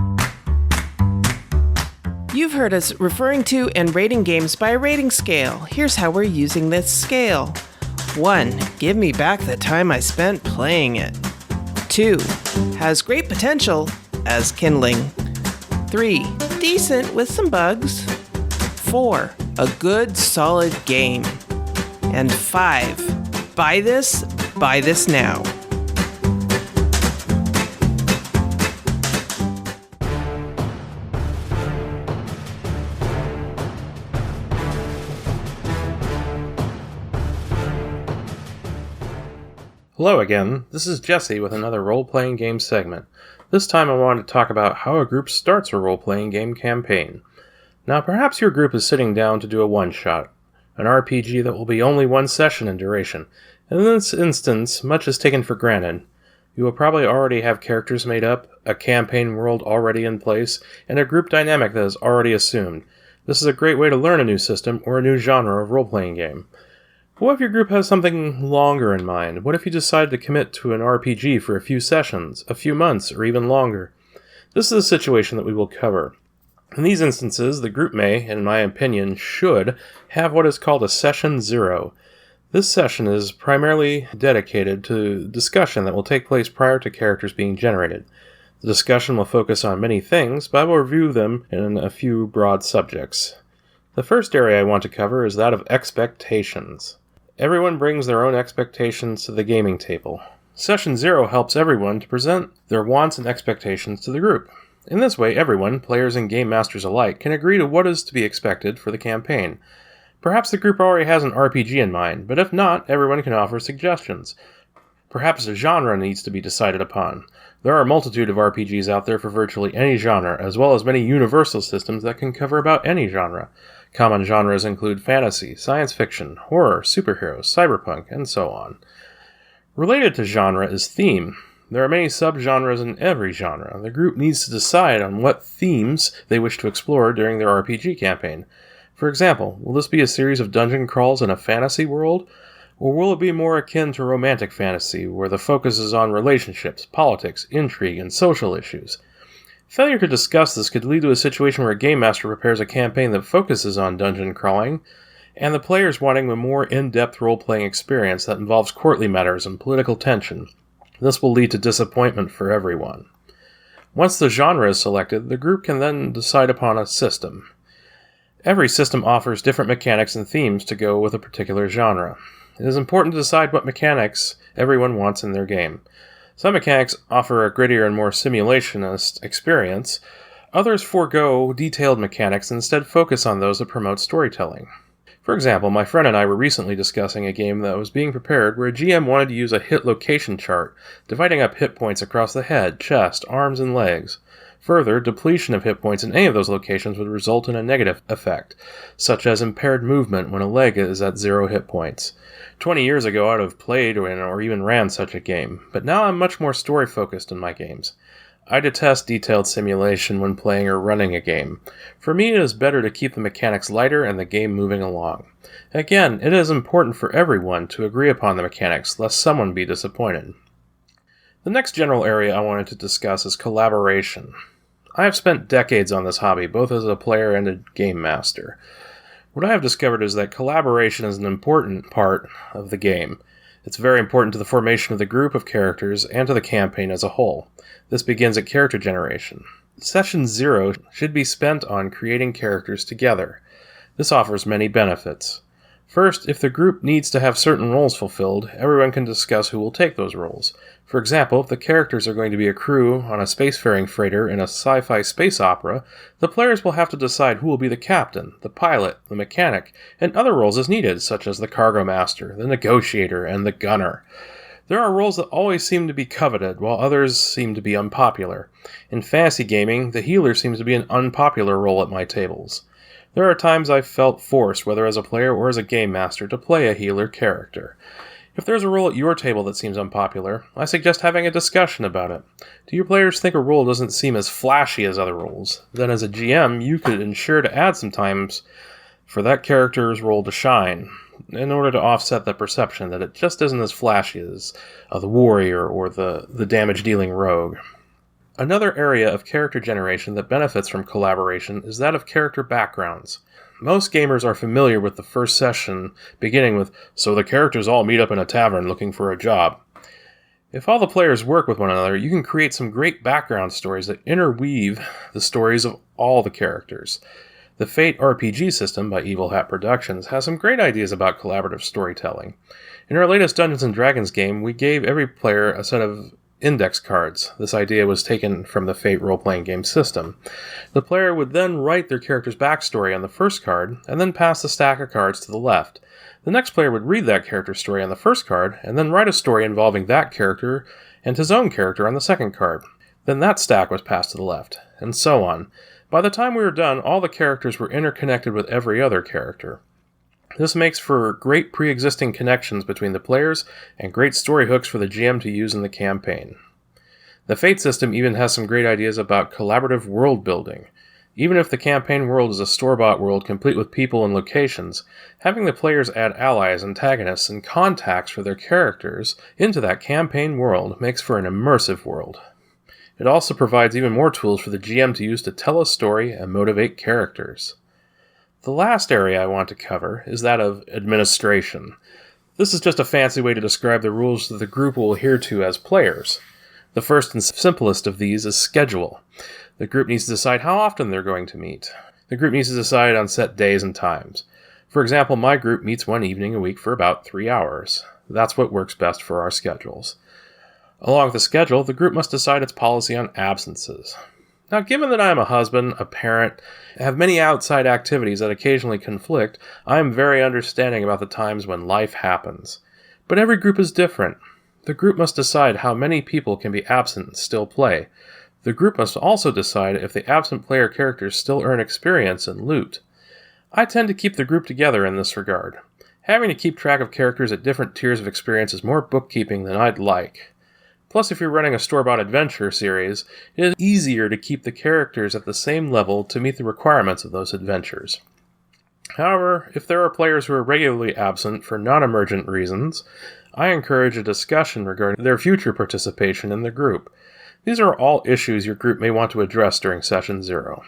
You've heard us referring to and rating games by a rating scale. Here's how we're using this scale. 1. Give me back the time I spent playing it. 2. Has great potential as kindling. 3. Decent with some bugs. 4. A good solid game. And 5. Buy this now. Hello again, this is Jesse with another role-playing game segment. This time I wanted to talk about how a group starts a role-playing game campaign. Now perhaps your group is sitting down to do a one-shot, an RPG that will be only one session in duration. In this instance, much is taken for granted. You will probably already have characters made up, a campaign world already in place, and a group dynamic that is already assumed. This is a great way to learn a new system or a new genre of role-playing game. What if your group has something longer in mind? What if you decide to commit to an RPG for a few sessions, a few months, or even longer? This is a situation that we will cover. In these instances, the group may, in my opinion, should, have what is called a Session 0. This session is primarily dedicated to discussion that will take place prior to characters being generated. The discussion will focus on many things, but I will review them in a few broad subjects. The first area I want to cover is that of expectations. Everyone brings their own expectations to the gaming table. Session 0 helps everyone to present their wants and expectations to the group. In this way, everyone, players and game masters alike, can agree to what is to be expected for the campaign. Perhaps the group already has an RPG in mind, but if not, everyone can offer suggestions. Perhaps a genre needs to be decided upon. There are a multitude of RPGs out there for virtually any genre, as well as many universal systems that can cover about any genre. Common genres include fantasy, science fiction, horror, superheroes, cyberpunk, and so on. Related to genre is theme. There are many subgenres in every genre. The group needs to decide on what themes they wish to explore during their RPG campaign. For example, will this be a series of dungeon crawls in a fantasy world? Or will it be more akin to romantic fantasy, where the focus is on relationships, politics, intrigue, and social issues? Failure to discuss this could lead to a situation where a game master prepares a campaign that focuses on dungeon crawling, and the players wanting a more in-depth role-playing experience that involves courtly matters and political tension. This will lead to disappointment for everyone. Once the genre is selected, the group can then decide upon a system. Every system offers different mechanics and themes to go with a particular genre. It is important to decide what mechanics everyone wants in their game. Some mechanics offer a grittier and more simulationist experience. Others forego detailed mechanics and instead focus on those that promote storytelling. For example, my friend and I were recently discussing a game that was being prepared where a GM wanted to use a hit location chart, dividing up hit points across the head, chest, arms, and legs. Further, depletion of hit points in any of those locations would result in a negative effect, such as impaired movement when a leg is at 0 hit points. 20 years ago, I'd have played or even ran such a game, but now I'm much more story-focused in my games. I detest detailed simulation when playing or running a game. For me, it is better to keep the mechanics lighter and the game moving along. Again, it is important for everyone to agree upon the mechanics, lest someone be disappointed. The next general area I wanted to discuss is collaboration. I have spent decades on this hobby, both as a player and a game master. What I have discovered is that collaboration is an important part of the game. It's very important to the formation of the group of characters and to the campaign as a whole. This begins at character generation. Session 0 should be spent on creating characters together. This offers many benefits. First, if the group needs to have certain roles fulfilled, everyone can discuss who will take those roles. For example, if the characters are going to be a crew on a spacefaring freighter in a sci-fi space opera, the players will have to decide who will be the captain, the pilot, the mechanic, and other roles as needed, such as the cargo master, the negotiator, and the gunner. There are roles that always seem to be coveted, while others seem to be unpopular. In fantasy gaming, the healer seems to be an unpopular role at my tables. There are times I've felt forced, whether as a player or as a game master, to play a healer character. If there's a role at your table that seems unpopular, I suggest having a discussion about it. Do your players think a role doesn't seem as flashy as other roles? Then as a GM, you could ensure to add some times for that character's role to shine, in order to offset the perception that it just isn't as flashy as the warrior or the damage-dealing rogue. Another area of character generation that benefits from collaboration is that of character backgrounds. Most gamers are familiar with the first session beginning with, "So the characters all meet up in a tavern looking for a job." If all the players work with one another, you can create some great background stories that interweave the stories of all the characters. The Fate RPG system by Evil Hat Productions has some great ideas about collaborative storytelling. In our latest Dungeons & Dragons game, we gave every player a set of index cards. This idea was taken from the Fate role-playing game system. The player would then write their character's backstory on the first card, and then pass the stack of cards to the left. The next player would read that character's story on the first card, and then write a story involving that character and his own character on the second card. Then that stack was passed to the left, and so on. By the time we were done, all the characters were interconnected with every other character. This makes for great pre-existing connections between the players and great story hooks for the GM to use in the campaign. The Fate system even has some great ideas about collaborative world building. Even if the campaign world is a store-bought world complete with people and locations, having the players add allies, antagonists, and contacts for their characters into that campaign world makes for an immersive world. It also provides even more tools for the GM to use to tell a story and motivate characters. The last area I want to cover is that of administration. This is just a fancy way to describe the rules that the group will adhere to as players. The first and simplest of these is schedule. The group needs to decide how often they're going to meet. The group needs to decide on set days and times. For example, my group meets one evening a week for about 3 hours. That's what works best for our schedules. Along with the schedule, the group must decide its policy on absences. Now, given that I am a husband, a parent, and have many outside activities that occasionally conflict, I am very understanding about the times when life happens. But every group is different. The group must decide how many people can be absent and still play. The group must also decide if the absent player characters still earn experience and loot. I tend to keep the group together in this regard. Having to keep track of characters at different tiers of experience is more bookkeeping than I'd like. Plus, if you're running a store-bought adventure series, it is easier to keep the characters at the same level to meet the requirements of those adventures. However, if there are players who are regularly absent for non-emergent reasons, I encourage a discussion regarding their future participation in the group. These are all issues your group may want to address during Session 0.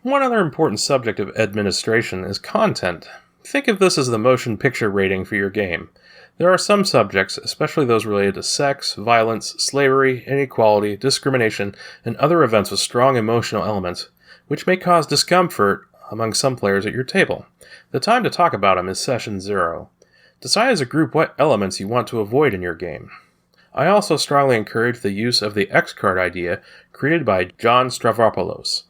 One other important subject of administration is content. Think of this as the motion picture rating for your game. There are some subjects, especially those related to sex, violence, slavery, inequality, discrimination, and other events with strong emotional elements, which may cause discomfort among some players at your table. The time to talk about them is Session 0. Decide as a group what elements you want to avoid in your game. I also strongly encourage the use of the X card idea created by John Stavropoulos.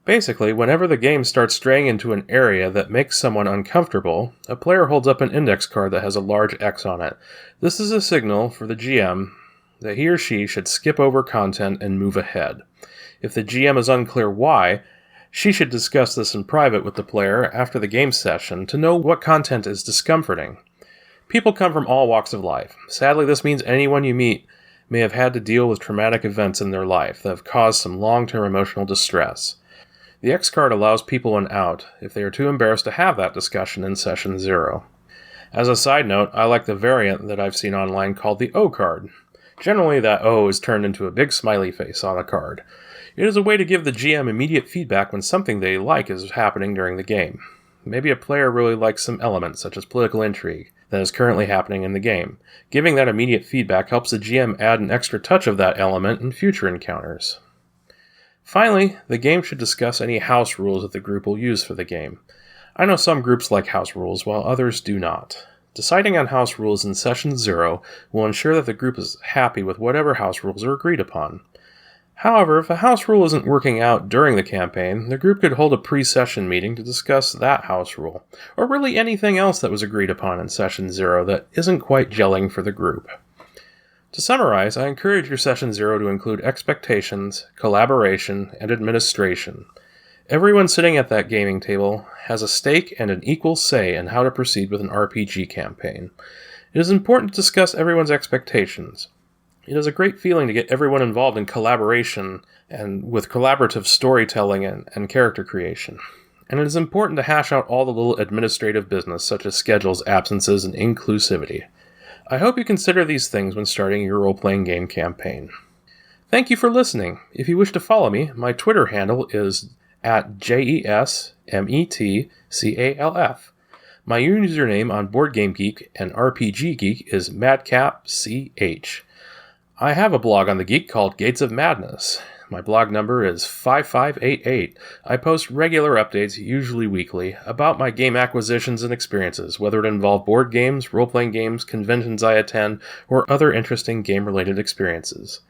Basically, whenever the game starts straying into an area that makes someone uncomfortable, a player holds up an index card that has a large X on it. This is a signal for the GM that he or she should skip over content and move ahead. If the GM is unclear why, she should discuss this in private with the player after the game session to know what content is discomforting. People come from all walks of life. Sadly, this means anyone you meet may have had to deal with traumatic events in their life that have caused some long-term emotional distress. The X card allows people an out if they are too embarrassed to have that discussion in Session 0. As a side note, I like the variant that I've seen online called the O card. Generally, that O is turned into a big smiley face on a card. It is a way to give the GM immediate feedback when something they like is happening during the game. Maybe a player really likes some element, such as political intrigue, that is currently happening in the game. Giving that immediate feedback helps the GM add an extra touch of that element in future encounters. Finally, the game should discuss any house rules that the group will use for the game. I know some groups like house rules, while others do not. Deciding on house rules in Session 0 will ensure that the group is happy with whatever house rules are agreed upon. However, if a house rule isn't working out during the campaign, the group could hold a pre-session meeting to discuss that house rule, or really anything else that was agreed upon in Session 0 that isn't quite gelling for the group. To summarize, I encourage your Session 0 to include expectations, collaboration, and administration. Everyone sitting at that gaming table has a stake and an equal say in how to proceed with an RPG campaign. It is important to discuss everyone's expectations. It is a great feeling to get everyone involved in collaboration and with collaborative storytelling and character creation. And it is important to hash out all the little administrative business such as schedules, absences, and inclusivity. I hope you consider these things when starting your role-playing game campaign. Thank you for listening. If you wish to follow me, my Twitter handle is @JESMETCALF. My username on BoardGameGeek and RPG Geek is MadcapCH. I have a blog on the Geek called Gates of Madness. My blog number is 5588. I post regular updates, usually weekly, about my game acquisitions and experiences, whether it involve board games, role-playing games, conventions I attend, or other interesting game-related experiences.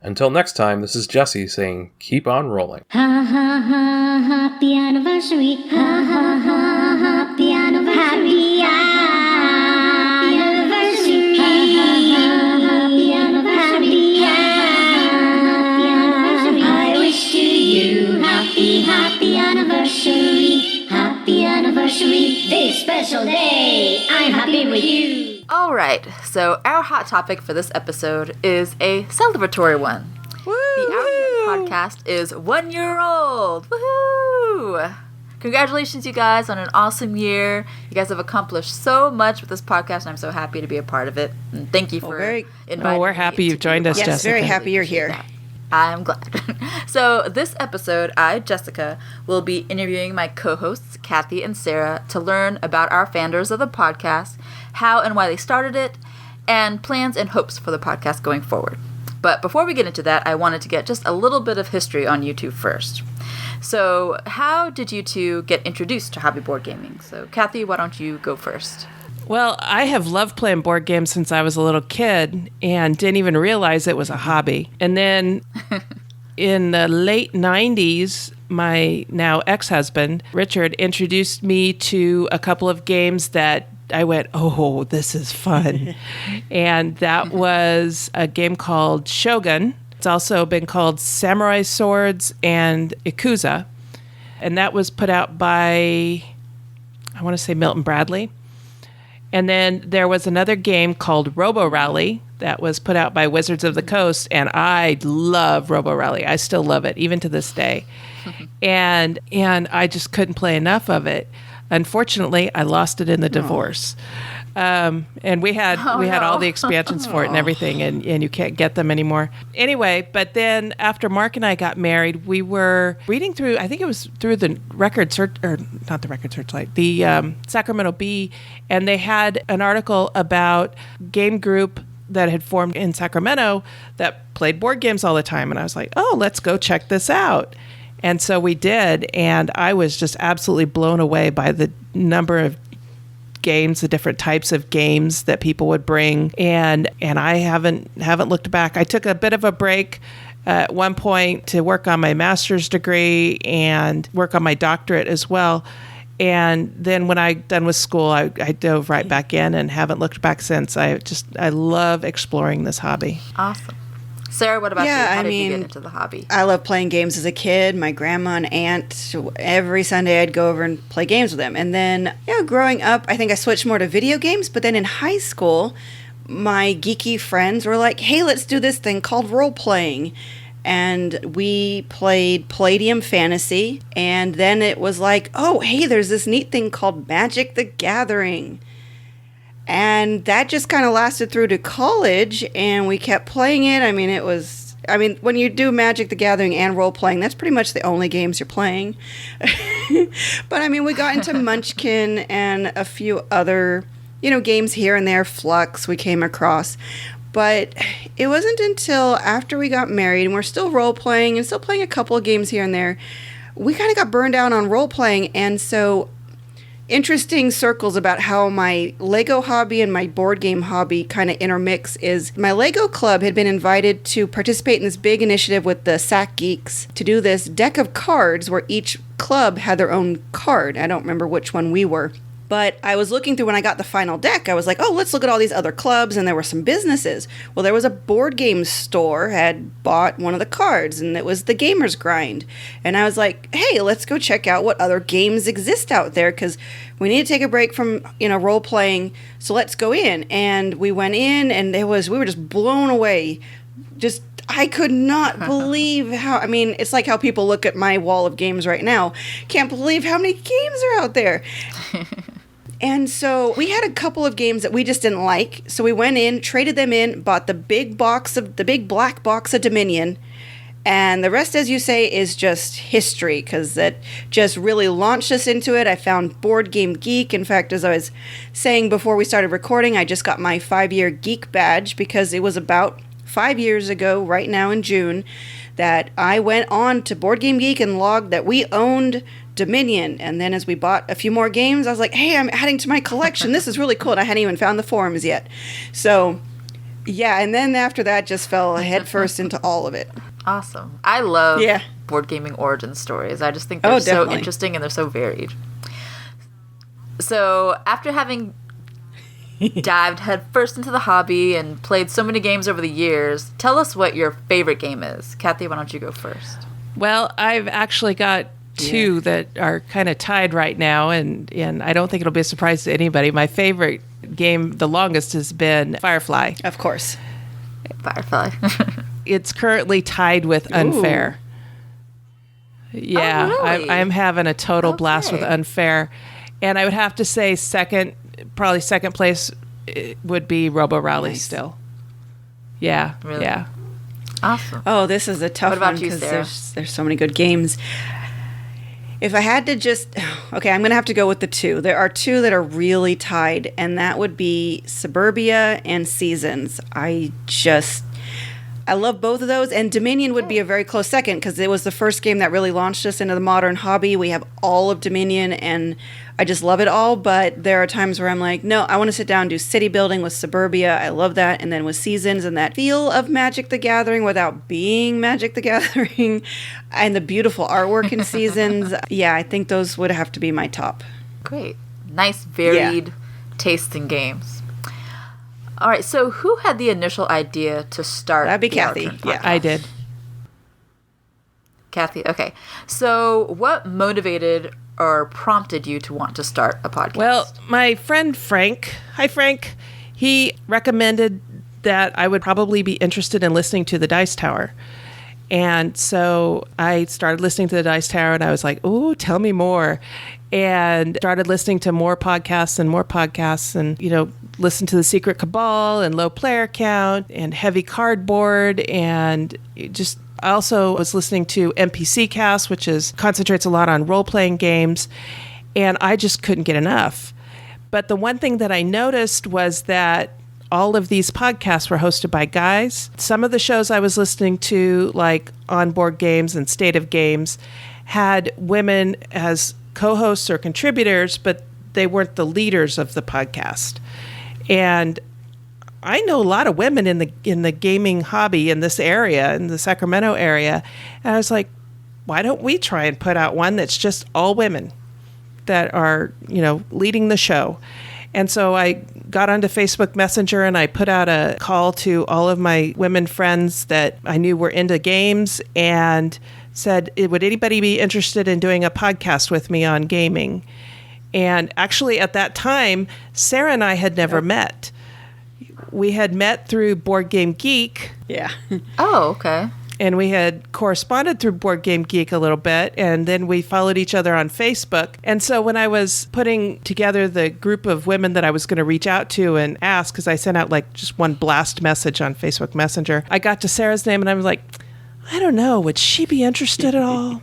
Until next time, this is Jesse saying, keep on rolling. Ha ha ha, happy anniversary. Ha ha ha, happy anniversary. Happy anniversary. Ha ha ha, happy anniversary. I wish to you happy anniversary. Happy anniversary, this special day. I'm happy with you. Alright, so our hot topic for this episode is a celebratory one. Woo! The Our Game podcast is 1 year old! Woohoo! Congratulations, you guys, on an awesome year. You guys have accomplished so much with this podcast, and I'm so happy to be a part of it. And thank you for inviting me. We're happy you've joined us, Yes, Jessica. very happy you're here. I'm glad. So this episode, I, Jessica, will be interviewing my co-hosts, Cathy and Sarah, to learn about our founders of the podcast, how and why they started it, and plans and hopes for the podcast going forward. But before we get into that, I wanted to get just a little bit of history on you two first. So, how did you two get introduced to hobby board gaming? So, Cathy, why don't you go first? Well, I have loved playing board games since I was a little kid and didn't even realize it was a hobby. And then in the late 90s, my now ex-husband, Richard, introduced me to a couple of games that I went, oh, this is fun. And that was a game called Shogun. It's also been called Samurai Swords and Ikuza. And that was put out by, I want to say Milton Bradley. And then there was another game called Robo Rally that was put out by Wizards of the Coast, and I love Robo Rally. I still love it, even to this day. and I just couldn't play enough of it. Unfortunately, I lost it in the divorce. And we had all the expansions for it and everything, and you can't get them anymore. Anyway, but then after Mark and I got married, we were reading through, I think it was through the Record Search, or not the Record Searchlight, the Sacramento Bee, and they had an article about game group that had formed in Sacramento that played board games all the time. And I was like, oh, let's go check this out. And so we did, and I was just absolutely blown away by the number of games, the different types of games that people would bring, and I haven't looked back. I took a bit of a break at one point to work on my master's degree and work on my doctorate as well. And then when I done with school, I dove right back in and haven't looked back since. I love exploring this hobby. Awesome. Sarah, what about you? How did you get into the hobby? I loved playing games as a kid. My grandma and aunt, every Sunday I'd go over and play games with them. And then, growing up, I think I switched more to video games. But then in high school, my geeky friends were like, hey, let's do this thing called role-playing. And we played Palladium Fantasy. And then it was like, oh, hey, there's this neat thing called Magic the Gathering. And that just kind of lasted through to college, and we kept playing it. When you do Magic the Gathering and role-playing, that's pretty much the only games you're playing. But, we got into Munchkin and a few other, games here and there, Flux we came across. But it wasn't until after we got married, and we're still role-playing and still playing a couple of games here and there, we kind of got burned out on role-playing, and so interesting circles about how my Lego hobby and my board game hobby kind of intermix is my Lego club had been invited to participate in this big initiative with the SAC Geeks to do this deck of cards where each club had their own card. I don't remember which one we were. But I was looking through when I got the final deck, I was like, oh, let's look at all these other clubs, and there were some businesses. Well, there was a board game store had bought one of the cards, and it was the Gamer's Grind. And I was like, hey, let's go check out what other games exist out there, because we need to take a break from, role-playing, so let's go in. And we went in, and we were just blown away. I could not believe how, it's like how people look at my wall of games right now. Can't believe how many games are out there. And so we had a couple of games that we just didn't like. So we went in, traded them in, bought the big black box of Dominion. And the rest, as you say, is just history, because that just really launched us into it. I found Board Game Geek. In fact, as I was saying before we started recording, I just got my 5-year geek badge, because it was about 5 years ago, right now in June, that I went on to Board Game Geek and logged that we owned Dominion. And then as we bought a few more games, I was like, hey, I'm adding to my collection. This is really cool. And I hadn't even found the forums yet. So, yeah. And then after that, just fell headfirst into all of it. Awesome. I love board gaming origin stories. I just think they're so interesting and they're so varied. So after having dived headfirst into the hobby and played so many games over the years, tell us what your favorite game is. Cathy, why don't you go first? Well, I've actually got two that are kind of tied right now, and I don't think it'll be a surprise to anybody. My favorite game, the longest, has been Firefly. Of course. Firefly. It's currently tied with Unfair. Yeah, oh, really? I'm having a total blast with Unfair. And I would have to say second place would be Robo Rally still. Yeah, really? Yeah. Awesome. Oh, this is a tough one because there's so many good games. If I had to I'm going to have to go with the two. There are two that are really tied, and that would be Suburbia and Seasons. I I love both of those, and Dominion would be a very close second because it was the first game that really launched us into the modern hobby. We have all of Dominion, and I just love it all, but there are times where I'm like, no, I want to sit down and do city building with Suburbia. I love that, and then with Seasons and that feel of Magic the Gathering without being Magic the Gathering, and the beautiful artwork in Seasons. Yeah, I think those would have to be my top. Great. Nice, varied taste in games. All right, so who had the initial idea to start? That'd be the Cathy. Our Turn Yeah, podcast? I did. Cathy, okay. So what motivated or prompted you to want to start a podcast? Well, my friend Frank, hi Frank, he recommended that I would probably be interested in listening to the Dice Tower. And so I started listening to the Dice Tower and I was like, oh, tell me more. And started listening to more podcasts and, you know, listened to The Secret Cabal and Low Player Count and Heavy Cardboard. And just I also was listening to NPC Cast, which concentrates a lot on role-playing games. And I just couldn't get enough. But the one thing that I noticed was that all of these podcasts were hosted by guys. Some of the shows I was listening to, like On Board Games and State of Games, had women as co-hosts or contributors, but they weren't the leaders of the podcast. And I know a lot of women in the gaming hobby in this area, in the Sacramento area. And I was like, why don't we try and put out one that's just all women that are, you know, leading the show? And so I got onto Facebook Messenger and I put out a call to all of my women friends that I knew were into games and said, would anybody be interested in doing a podcast with me on gaming? And actually at that time, Sarah and I had never met. We had met through Board Game Geek. Yeah. Oh, okay. And we had corresponded through Board Game Geek a little bit, and then we followed each other on Facebook. And so when I was putting together the group of women that I was going to reach out to and ask, because I sent out like just one blast message on Facebook Messenger, I got to Sarah's name and I was like, I don't know, would she be interested at all?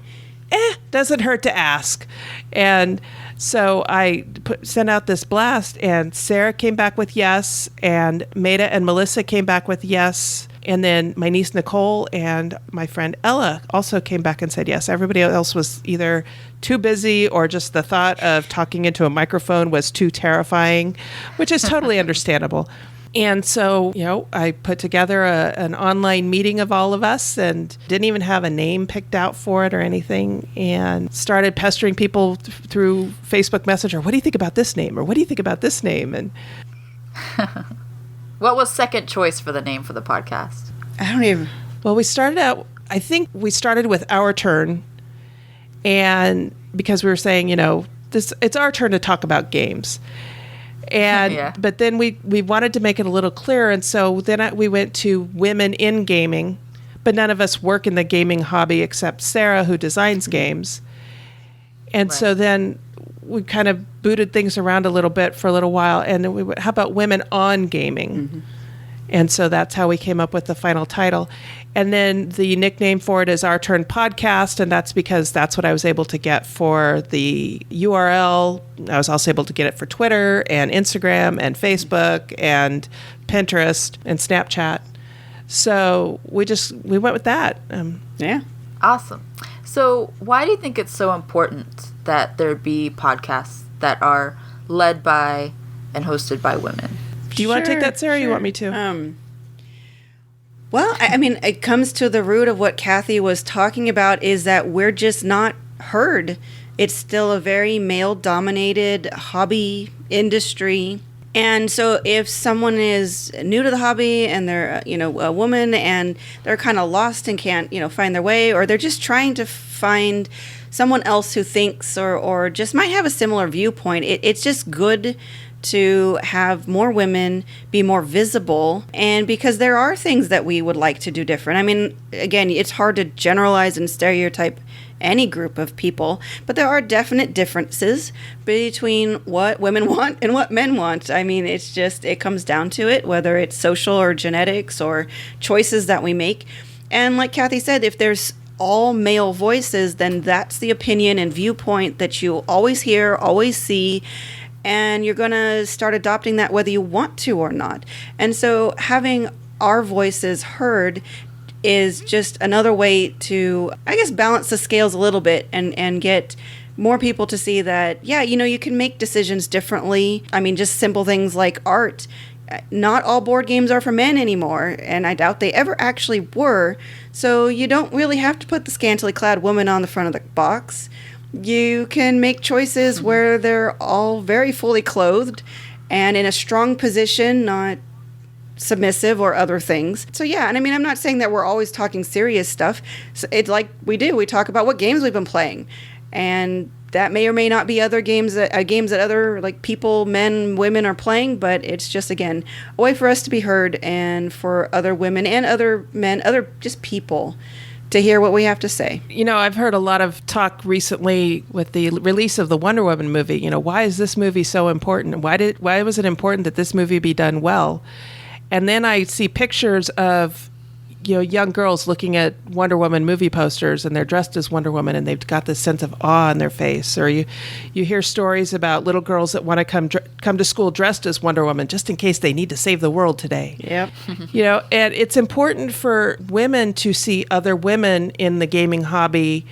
Doesn't hurt to ask. And so I sent out this blast, and Sarah came back with yes, and Maida and Melissa came back with yes. And then my niece Nicole and my friend Ella also came back and said yes. Everybody else was either too busy or just the thought of talking into a microphone was too terrifying, which is totally understandable. And so, you know, I put together an online meeting of all of us and didn't even have a name picked out for it or anything, and started pestering people through Facebook Messenger. What do you think about this name? Or what do you think about this name? And What was second choice for the name for the podcast? I don't even... Well, I think we started with Our Turn, and because we were saying, you know, it's our turn to talk about games. And Yeah. But then we wanted to make it a little clearer, and so then we went to Women in Gaming, but none of us work in the gaming hobby except Sarah, who designs games. And so then we kind of booted things around a little bit for a little while, and then we went, how about Women on Gaming? Mm-hmm. And so that's how we came up with the final title. And then the nickname for it is Our Turn Podcast, and that's because that's what I was able to get for the URL. I was also able to get it for Twitter and Instagram and Facebook and Pinterest and Snapchat. So we went with that. Yeah. Awesome. So why do you think it's so important that there be podcasts that are led by and hosted by women? Do you want to take that, Sarah? Or you want me to? Well, I mean, it comes to the root of what Cathy was talking about, is that we're just not heard. It's still a very male-dominated hobby industry. And so if someone is new to the hobby and they're, you know, a woman and they're kind of lost and can't, you know, find their way, or they're just trying to find someone else who thinks or just might have a similar viewpoint, it's just good to have more women be more visible, and because there are things that we would like to do different. I mean, again, it's hard to generalize and stereotype any group of people, but there are definite differences between what women want and what men want. I mean, it comes down to it, whether it's social or genetics or choices that we make. And like Cathy said, if there's all male voices, then that's the opinion and viewpoint that you always hear, always see, and you're going to start adopting that whether you want to or not. And so having our voices heard is just another way to, I guess, balance the scales a little bit and get more people to see that, yeah, you can make decisions differently. I mean, just simple things like art. Not all board games are for men anymore, and I doubt they ever actually were. So you don't really have to put the scantily clad woman on the front of the box. You can make choices where they're all very fully clothed and in a strong position, not submissive or other things. So yeah, and I mean, I'm not saying that we're always talking serious stuff. So it's like we talk about what games we've been playing, and that may or may not be other games that other like people, men, women are playing, but it's just, again, a way for us to be heard and for other women and other men, other just people to hear what we have to say. I've heard a lot of talk recently with the release of the Wonder Woman movie. Why is this movie so important? Why was it important that this movie be done well? And then I see pictures of, young girls looking at Wonder Woman movie posters, and they're dressed as Wonder Woman, and they've got this sense of awe in their face. Or you hear stories about little girls that want to come to school dressed as Wonder Woman just in case they need to save the world today. Yep. And it's important for women to see other women in the gaming hobby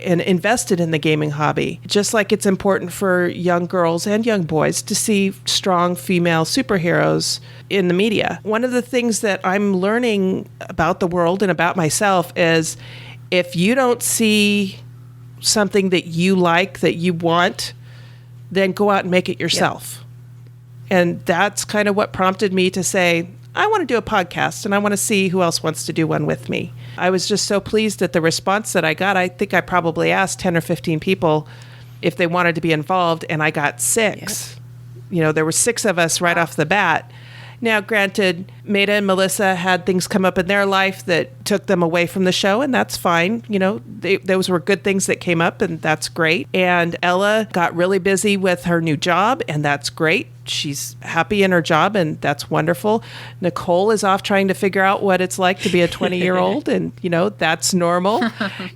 and invested in the gaming hobby, just like it's important for young girls and young boys to see strong female superheroes in the media. One of the things that I'm learning about the world and about myself is if you don't see something that you like, that you want, then go out and make it yourself. Yep. And that's kind of what prompted me to say, I want to do a podcast, and I want to see who else wants to do one with me. I was just so pleased at the response that I got. I think I probably asked 10 or 15 people if they wanted to be involved, and I got 6. Yep. There were 6 of us right off the bat. Now, granted, Maida and Melissa had things come up in their life that took them away from the show, and that's fine. Those were good things that came up, and that's great. And Ella got really busy with her new job, and that's great. She's happy in her job, and that's wonderful. Nicole is off trying to figure out what it's like to be a 20-year-old, and, that's normal.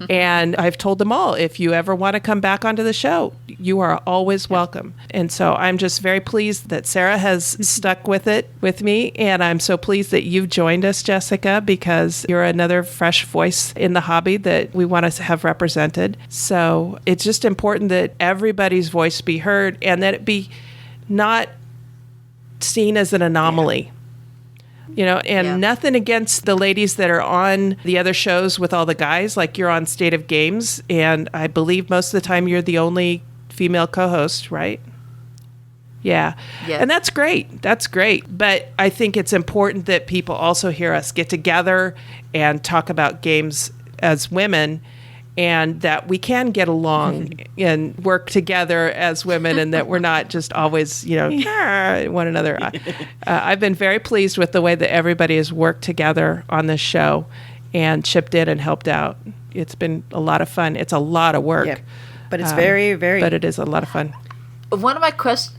And I've told them all, if you ever want to come back onto the show, you are always welcome. And so I'm just very pleased that Sarah has stuck with it with me, and I'm so pleased that you've joined us, Jessica, because you're another fresh voice in the hobby that we want to have represented. So it's just important that everybody's voice be heard, and that it be not seen as an anomaly. Nothing against the ladies that are on the other shows with all the guys, like you're on State of Games, and I believe most of the time you're the only female co-host, right? Yeah. Yes. And that's great. That's great. But I think it's important that people also hear us get together and talk about games as women, and that we can get along and work together as women, and that we're not just always, one another. I've been very pleased with the way that everybody has worked together on this show and chipped in and helped out. It's been a lot of fun. It's a lot of work. Yep. But it's very, very... But it is a lot of fun. One of my questions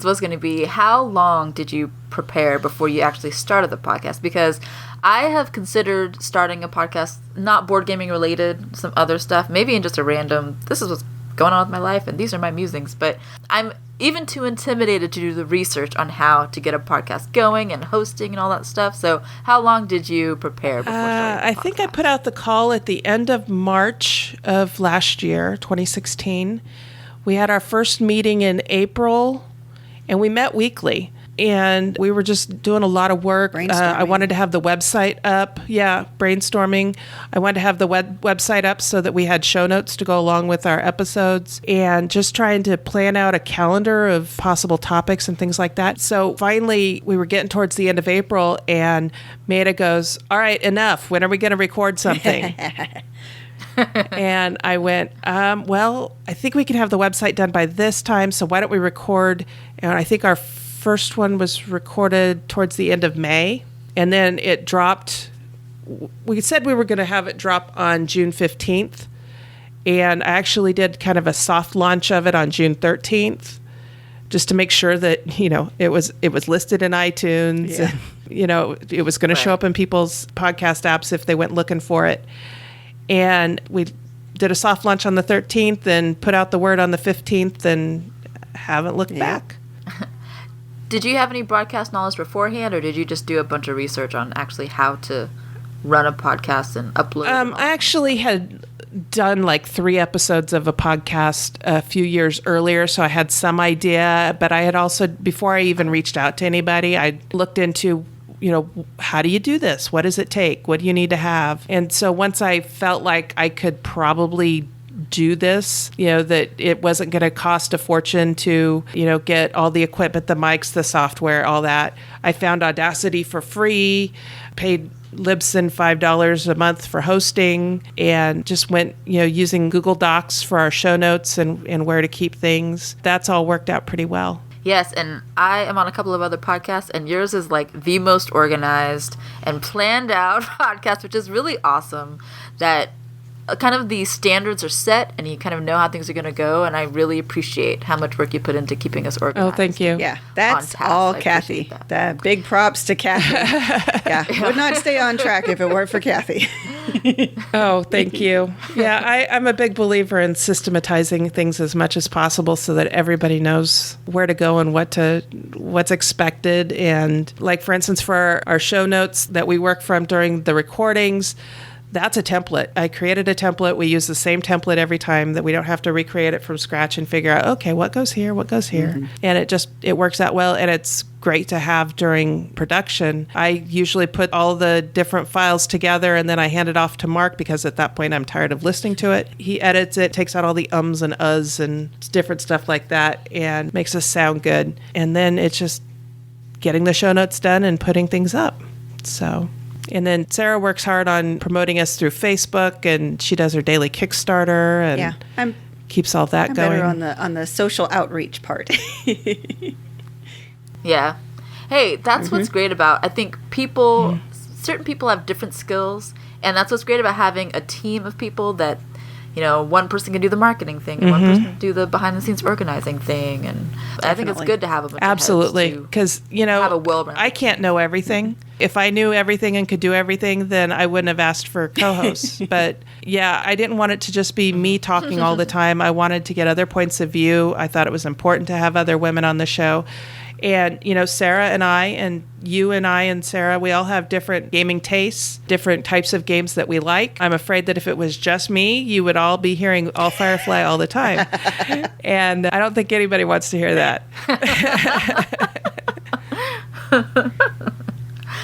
was going to be, how long did you prepare before you actually started the podcast? Because I have considered starting a podcast, not board gaming related, some other stuff, maybe in just a random, this is what's going on with my life and these are my musings, but I'm even too intimidated to do the research on how to get a podcast going and hosting and all that stuff. So how long did you prepare before starting the podcast? I think I put out the call at the end of March of last year, 2016. We had our first meeting in April, and we met weekly. And we were just doing a lot of work. I wanted to have the website up. Yeah, brainstorming. I wanted to have the website up so that we had show notes to go along with our episodes, and just trying to plan out a calendar of possible topics and things like that. So finally, we were getting towards the end of April, and Maida goes, all right, enough. When are we going to record something? And I went, well, I think we can have the website done by this time, so why don't we record? And I think our first one was recorded towards the end of May, and then it dropped. We said we were going to have it drop on June 15th, and I actually did kind of a soft launch of it on June 13th, just to make sure that, it was listed in iTunes, and, it was going to show up in people's podcast apps if they went looking for it. And we did a soft launch on the 13th and put out the word on the 15th, and haven't looked back. Did you have any broadcast knowledge beforehand, or did you just do a bunch of research on actually how to run a podcast and upload? I actually had done like 3 episodes of a podcast a few years earlier, so I had some idea, but I had also, before I even reached out to anybody, I looked into, how do you do this? What does it take? What do you need to have? And so once I felt like I could probably do this, that it wasn't going to cost a fortune to, get all the equipment, the mics, the software, all that, I found Audacity for free, paid Libsyn $5 a month for hosting, and just went, using Google Docs for our show notes and where to keep things. That's all worked out pretty well. Yes, and I am on a couple of other podcasts, and yours is like the most organized and planned out podcast, which is really awesome. That kind of the standards are set, and you kind of know how things are going to go, and I really appreciate how much work you put into keeping us organized. Oh, thank you. Yeah, that's all Cathy. That big props to Cathy. Yeah, would not stay on track if it weren't for Cathy. Oh, thank you. Yeah, I'm a big believer in systematizing things as much as possible so that everybody knows where to go and what's expected. And like, for instance, for our show notes that we work from during the recordings, that's a template. I created a template. We use the same template every time, that we don't have to recreate it from scratch and figure out, okay, what goes here, what goes here. Mm-hmm. And it works out well, and it's great to have during production. I usually put all the different files together, and then I hand it off to Mark, because at that point I'm tired of listening to it. He edits it, takes out all the ums and uhs and different stuff like that, and makes us sound good. And then it's just getting the show notes done and putting things up. So... And then Sarah works hard on promoting us through Facebook, and she does her daily Kickstarter and keeps all that going. Better on the social outreach part. Yeah. Hey, that's what's great about, I think certain people have different skills, and that's what's great about having a team of people that, one person can do the marketing thing, and one person can do the behind-the-scenes organizing thing, and I think it's good to have a bunch Absolutely, of heads because have a well-rounded. I can't know everything. If I knew everything and could do everything, then I wouldn't have asked for co-hosts. But yeah, I didn't want it to just be me talking all the time. I wanted to get other points of view. I thought it was important to have other women on the show. And, Sarah and I, and you and I and Sarah, we all have different gaming tastes, different types of games that we like. I'm afraid that if it was just me, you would all be hearing all Firefly all the time. And I don't think anybody wants to hear that.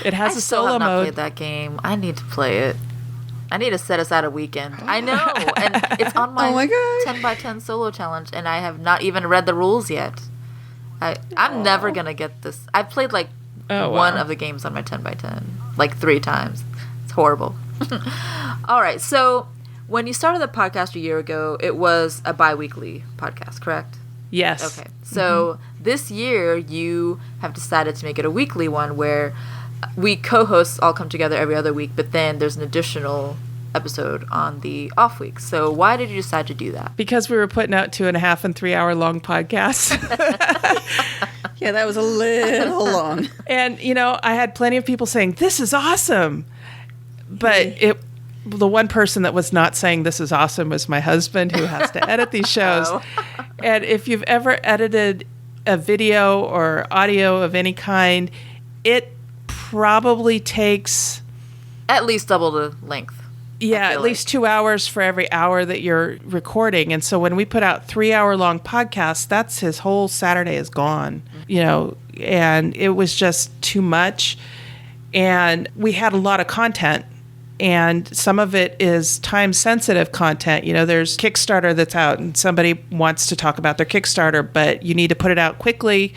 It has a solo mode. I still have not played that game. I need to play it. I need to set aside a weekend. I know. And it's on my 10 by 10 solo challenge, and I have not even read the rules yet. I'm never going to get this. I've played one of the games on my 10 by 10, 3 times. It's horrible. All right. So when you started the podcast a year ago, it was a bi-weekly podcast, correct? Yes. Okay. So this year you have decided to make it a weekly one, where we co-hosts all come together every other week, but then there's an additional episode on the off week. So why did you decide to do that? Because we were putting out 2.5 and 3 hour long podcasts. Yeah, that was a little long. And, I had plenty of people saying, this is awesome. But the one person that was not saying this is awesome was my husband, who has to edit these shows. Oh. And if you've ever edited a video or audio of any kind, it probably takes at least double the length. Yeah, at least 2 hours for every hour that you're recording. And so when we put out 3 hour long podcasts, that's his whole Saturday is gone, and it was just too much. And we had a lot of content, and some of it is time sensitive content. There's Kickstarter that's out, and somebody wants to talk about their Kickstarter, but you need to put it out quickly,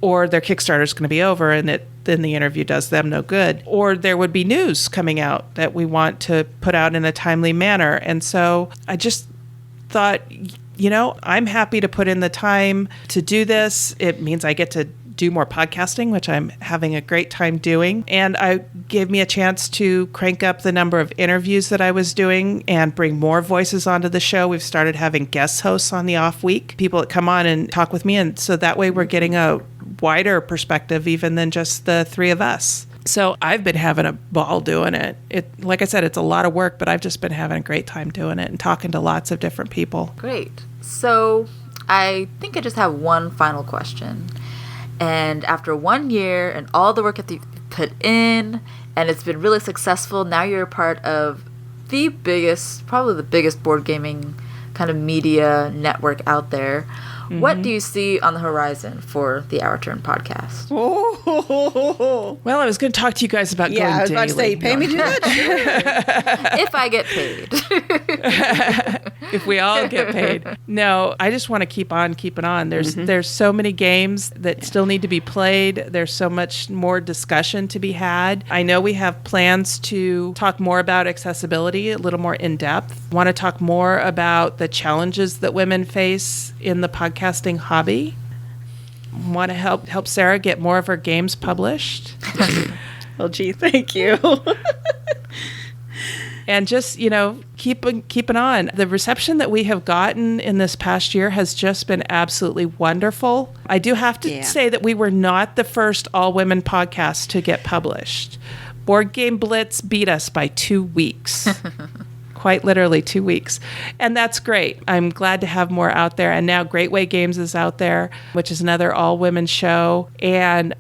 or their Kickstarter is going to be over, and then the interview does them no good. Or there would be news coming out that we want to put out in a timely manner. And so I just thought, I'm happy to put in the time to do this. It means I get to do more podcasting, which I'm having a great time doing. And it gave me a chance to crank up the number of interviews that I was doing and bring more voices onto the show. We've started having guest hosts on the off week, people that come on and talk with me. And so that way we're getting a wider perspective even than just the three of us. So I've been having a ball doing it. Like I said, it's a lot of work, but I've just been having a great time doing it and talking to lots of different people. Great. So I think I just have one final question. And after 1 year and all the work that you put in, and it's been really successful, now you're a part of the biggest, probably the biggest board gaming kind of media network out there. What do you see on the horizon for the Our Turn podcast? Well, I was going to talk to you guys about going daily. Yeah, I was about to say, pay me too much. If I get paid. If we all get paid. No, I just want to keep on keeping on. There's so many games that still need to be played. There's so much more discussion to be had. I know we have plans to talk more about accessibility, a little more in depth. Want to talk more about the challenges that women face in the podcasting hobby. Want to help Sarah get more of her games published. Well, gee, thank you. And just, keeping on. The reception that we have gotten in this past year has just been absolutely wonderful. I do have to say that we were not the first all-women podcast to get published. Board Game Blitz beat us by 2 weeks. Quite literally 2 weeks. And that's great. I'm glad to have more out there. And now Great Way Games is out there, which is another all-women show. And,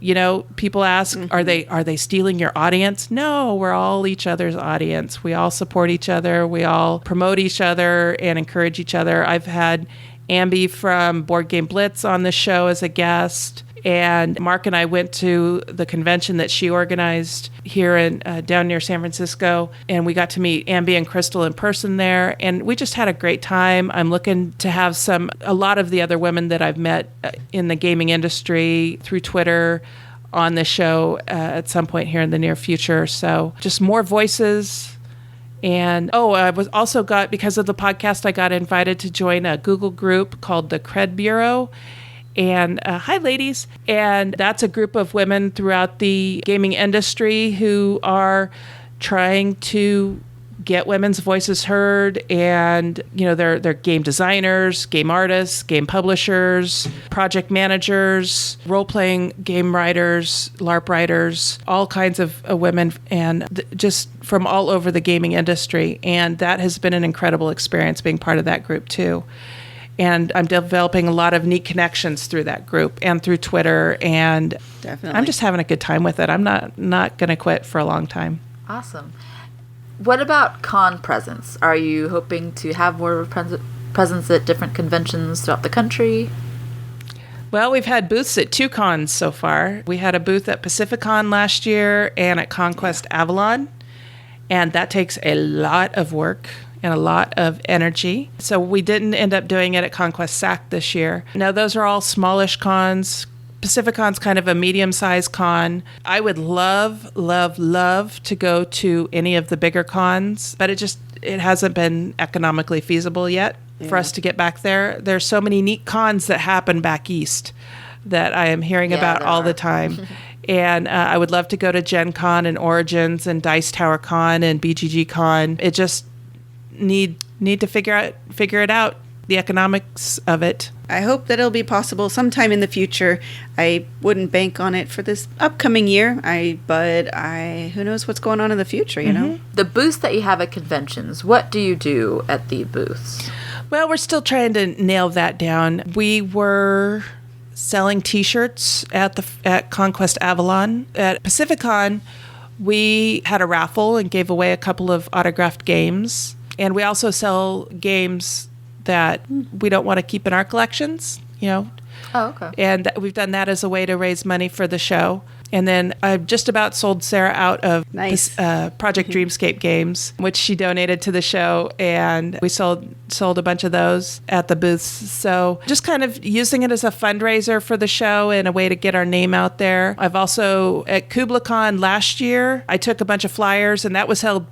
people ask, are they stealing your audience? No, we're all each other's audience. We all support each other. We all promote each other and encourage each other. I've had Ambi from Board Game Blitz on the show as a guest. And Mark and I went to the convention that she organized here in down near San Francisco, and we got to meet Ambi and Crystal in person there, and we just had a great time. I'm looking to have a lot of the other women that I've met in the gaming industry through Twitter on the show at some point here in the near future. So just more voices. And I was also because of the podcast, I got invited to join a Google group called the Cred Bureau. And hi, ladies. And that's a group of women throughout the gaming industry who are trying to get women's voices heard. And, they're game designers, game artists, game publishers, project managers, role-playing game writers, LARP writers, all kinds of women, and just from all over the gaming industry. And that has been an incredible experience being part of that group, too. And I'm developing a lot of neat connections through that group and through Twitter. And definitely, I'm just having a good time with it. I'm not going to quit for a long time. Awesome. What about con presence? Are you hoping to have more of a presence at different conventions throughout the country? Well, we've had booths at 2 cons so far. We had a booth at Pacificon last year and at Conquest Avalon. And that takes a lot of work and a lot of energy. So we didn't end up doing it at Conquest SAC this year. Now, those are all smallish cons. Pacificon's kind of a medium-sized con. I would love, love, love to go to any of the bigger cons, but it hasn't been economically feasible yet for us to get back there. There's so many neat cons that happen back east that I am hearing about all the time. And I would love to go to Gen Con and Origins and Dice Tower Con and BGG Con. It just need to figure it out, the economics of it. I hope that it'll be possible sometime in the future. I wouldn't bank on it for this upcoming year. But who knows what's going on in the future, you know? The booths that you have at conventions, what do you do at the booths? Well, we're still trying to nail that down. We were selling T-shirts at Conquest Avalon. At Pacificon, we had a raffle and gave away a couple of autographed games. And we also sell games that we don't want to keep in our collections, Oh, okay. And we've done that as a way to raise money for the show. And then I've just about sold Sarah out of Project Dreamscape games, which she donated to the show. And we sold a bunch of those at the booths. So just kind of using it as a fundraiser for the show and a way to get our name out there. I've also, at KublaCon last year, I took a bunch of flyers, and that was held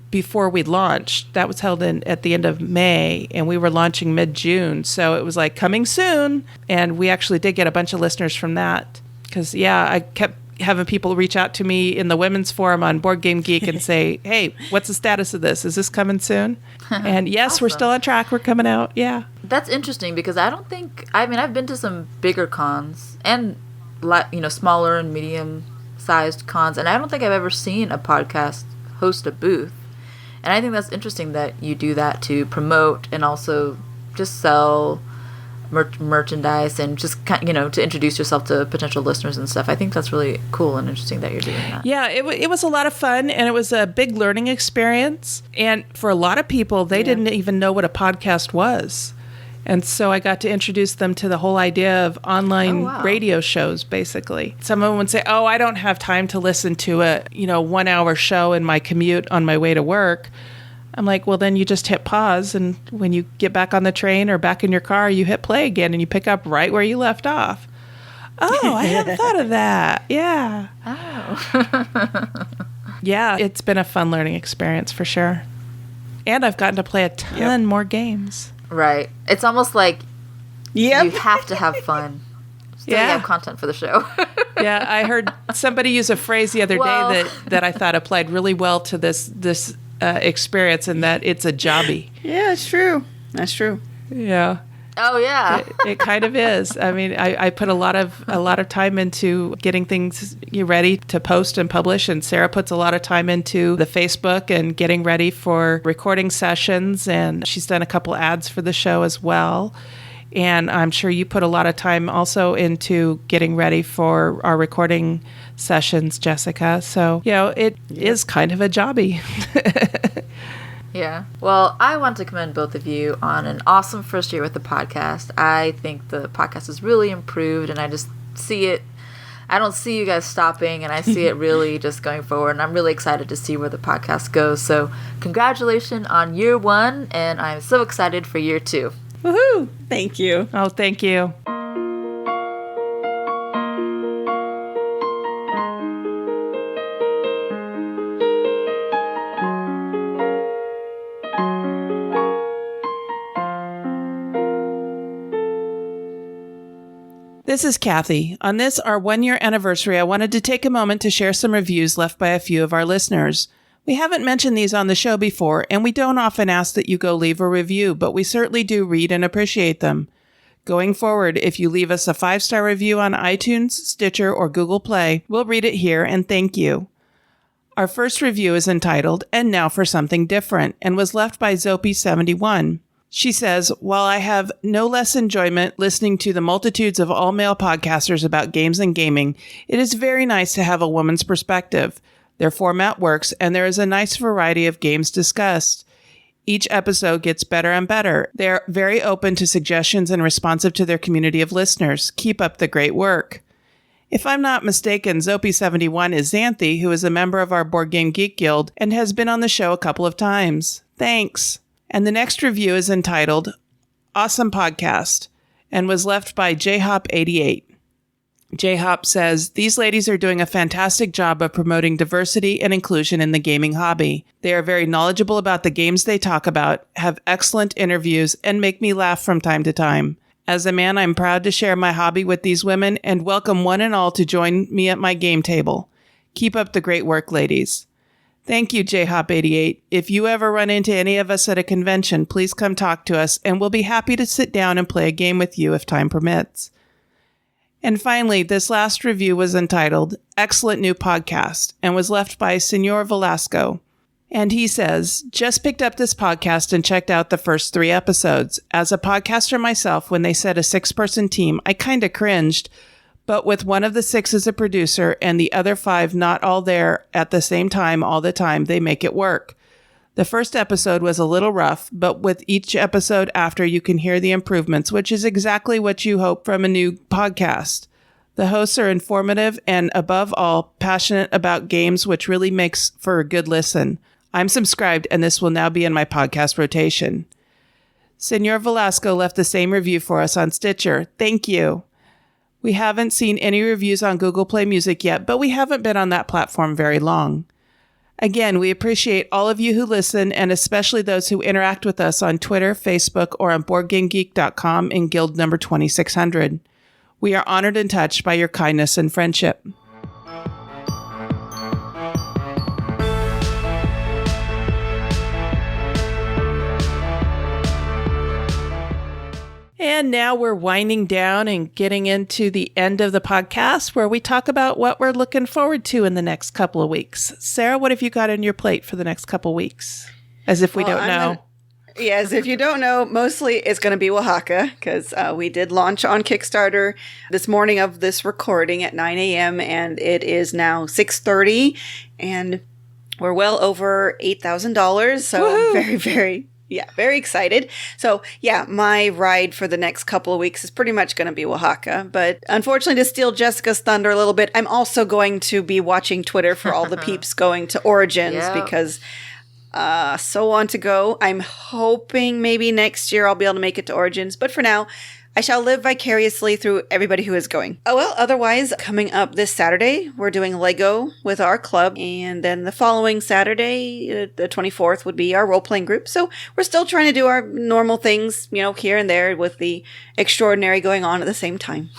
before we launched. That was held at the end of May, and we were launching mid-June. So it was like coming soon. And we actually did get a bunch of listeners from that. Because, I kept having people reach out to me in the women's forum on Board Game Geek and say, hey, what's the status of this? Is this coming soon? And yes, Awesome. We're still on track. We're coming out. Yeah. That's interesting because I've been to some bigger cons and, smaller and medium-sized cons, and I don't think I've ever seen a podcast host a booth. And I think that's interesting that you do that to promote and also just sell merchandise and just to introduce yourself to potential listeners and stuff. I think that's really cool and interesting that you're doing that. Yeah, it was a lot of fun, and it was a big learning experience. And for a lot of people, they didn't even know what a podcast was. And so I got to introduce them to the whole idea of online radio shows, basically. Some of them would say, oh, I don't have time to listen to a 1 hour show in my commute on my way to work. I'm like, well, then you just hit pause, and when you get back on the train or back in your car, you hit play again, and you pick up right where you left off. Oh, I hadn't thought of that. Yeah. Oh. Yeah, it's been a fun learning experience for sure. And I've gotten to play a ton more games. Right. It's almost like you have to have fun. So you have content for the show. Yeah, I heard somebody use a phrase the other day that I thought applied really well to this experience, and that it's a jobby. Yeah, it's true. That's true. Yeah. Oh yeah. It kind of is. I mean, I put a lot of time into getting things ready to post and publish, and Sarah puts a lot of time into the Facebook and getting ready for recording sessions, and she's done a couple ads for the show as well. And I'm sure you put a lot of time also into getting ready for our recording sessions, Jessica. So, it is kind of a jobby. Yeah. Well, I want to commend both of you on an awesome first year with the podcast. I think the podcast has really improved, and I just see it. I don't see you guys stopping, and I see it really just going forward, and I'm really excited to see where the podcast goes. So congratulations on year 1, and I'm so excited for year 2. Woohoo! Thank you. Oh, thank you. This is Cathy. On this, our 1-year anniversary, I wanted to take a moment to share some reviews left by a few of our listeners. We haven't mentioned these on the show before, and we don't often ask that you go leave a review, but we certainly do read and appreciate them. Going forward, if you leave us a 5-star review on iTunes, Stitcher, or Google Play, we'll read it here and thank you. Our first review is entitled, And Now for Something Different, and was left by Zopi71. She says, while I have no less enjoyment listening to the multitudes of all-male podcasters about games and gaming, it is very nice to have a woman's perspective. Their format works, and there is a nice variety of games discussed. Each episode gets better and better. They are very open to suggestions and responsive to their community of listeners. Keep up the great work. If I'm not mistaken, Zopi71 is Xanthi, who is a member of our Board Game Geek Guild and has been on the show a couple of times. Thanks. And the next review is entitled, Awesome Podcast, and was left by JHop88. JHop says, these ladies are doing a fantastic job of promoting diversity and inclusion in the gaming hobby. They are very knowledgeable about the games they talk about, have excellent interviews, and make me laugh from time to time. As a man, I'm proud to share my hobby with these women and welcome one and all to join me at my game table. Keep up the great work, ladies. Thank you, JHop88. If you ever run into any of us at a convention, please come talk to us, and we'll be happy to sit down and play a game with you if time permits. And finally, this last review was entitled, Excellent New Podcast, and was left by Senor Velasco. And he says, just picked up this podcast and checked out the first 3 episodes. As a podcaster myself, when they said a 6-person team, I kinda cringed. But with one of the 6 as a producer and the other 5 not all there at the same time all the time, they make it work. The first episode was a little rough, but with each episode after, you can hear the improvements, which is exactly what you hope from a new podcast. The hosts are informative and, above all, passionate about games, which really makes for a good listen. I'm subscribed, and this will now be in my podcast rotation. Senor Velasco left the same review for us on Stitcher. Thank you. We haven't seen any reviews on Google Play Music yet, but we haven't been on that platform very long. Again, we appreciate all of you who listen, and especially those who interact with us on Twitter, Facebook, or on BoardGameGeek.com in Guild number 2600. We are honored and touched by your kindness and friendship. And now we're winding down and getting into the end of the podcast where we talk about what we're looking forward to in the next couple of weeks. Sarah, what have you got on your plate for the next couple of weeks? As if we don't know. Yes, if you don't know, mostly it's going to be Oaxaca because we did launch on Kickstarter this morning of this recording at 9 a.m. and it is now 6:30 and we're well over $8,000. So Woohoo! I'm very excited. So yeah, my ride for the next couple of weeks is pretty much going to be Oaxaca. But unfortunately, to steal Jessica's thunder a little bit, I'm also going to be watching Twitter for all the peeps going to Origins because so want to go. I'm hoping maybe next year I'll be able to make it to Origins. But for now, I shall live vicariously through everybody who is going. Oh, well, otherwise, coming up this Saturday, we're doing Lego with our club. And then the following Saturday, the 24th, would be our role-playing group. So we're still trying to do our normal things, here and there with the extraordinary going on at the same time.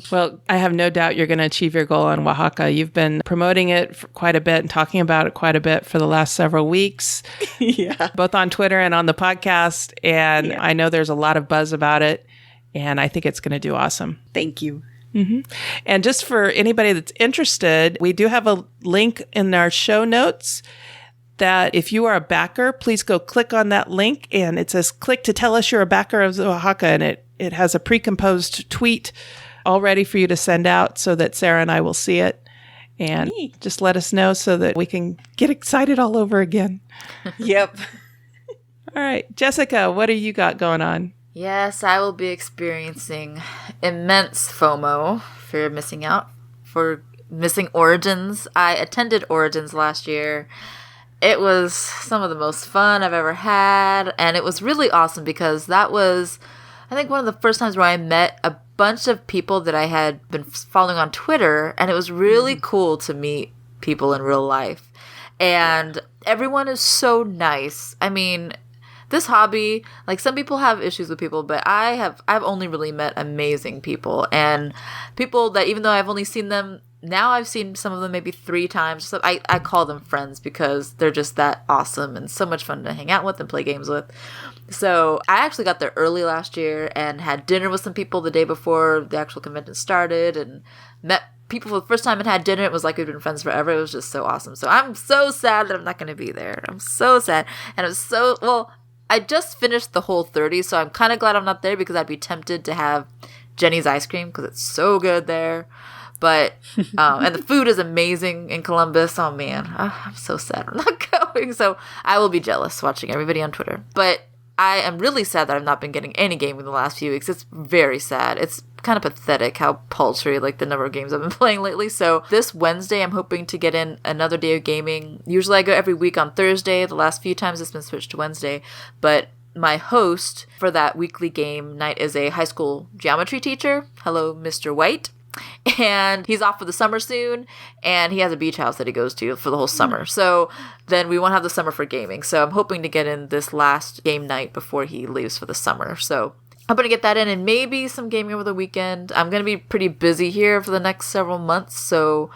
Well, I have no doubt you're going to achieve your goal on Oaxaca. You've been promoting it for quite a bit and talking about it quite a bit for the last several weeks. Yeah. Both on Twitter and on the podcast. And I know there's a lot of buzz about it. And I think it's going to do awesome. Thank you. Mm-hmm. And just for anybody that's interested, we do have a link in our show notes that if you are a backer, please go click on that link. And it says, click to tell us you're a backer of Oaxaca. And it has a pre-composed tweet all ready for you to send out so that Sarah and I will see it. And just let us know so that we can get excited all over again. Yep. All right. Jessica, what do you got going on? Yes, I will be experiencing immense FOMO, fear of missing out, for missing Origins. I attended Origins last year. It was some of the most fun I've ever had, and it was really awesome because that was, I think, one of the first times where I met a bunch of people that I had been following on Twitter, and it was really cool to meet people in real life. And everyone is so nice. I mean, this hobby, like, some people have issues with people, but I've only really met amazing people, and people that, even though I've only seen them, now I've seen some of them maybe 3 times. So I call them friends because they're just that awesome and so much fun to hang out with and play games with. So I actually got there early last year and had dinner with some people the day before the actual convention started and met people for the first time and had dinner. It was like we'd been friends forever. It was just so awesome. So I'm so sad that I'm not going to be there. I'm so sad. And I just finished the Whole30, so I'm kind of glad I'm not there because I'd be tempted to have Jenny's ice cream because it's so good there. But, and the food is amazing in Columbus. Oh man, I'm so sad I'm not going. So I will be jealous watching everybody on Twitter. But I am really sad that I've not been getting any game in the last few weeks. It's very sad. It's kind of pathetic how paltry, like, the number of games I've been playing lately. So this Wednesday, I'm hoping to get in another day of gaming. Usually I go every week on Thursday. The last few times it's been switched to Wednesday. But my host for that weekly game night is a high school geometry teacher. Hello, Mr. White. And he's off for the summer soon, and he has a beach house that he goes to for the whole summer. So then we won't have the summer for gaming. So I'm hoping to get in this last game night before he leaves for the summer. So I'm going to get that in and maybe some gaming over the weekend. I'm going to be pretty busy here for the next several months. So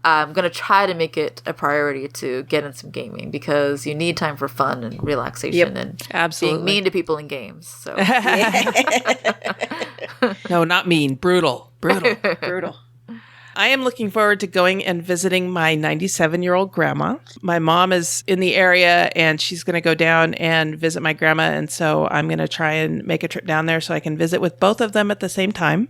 I'm going to try to make it a priority to get in some gaming because you need time for fun and relaxation and absolutely being mean to people in games. So No, not mean. Brutal. Brutal. I am looking forward to going and visiting my 97-year-old grandma. My mom is in the area and she's going to go down and visit my grandma. And so I'm going to try and make a trip down there so I can visit with both of them at the same time.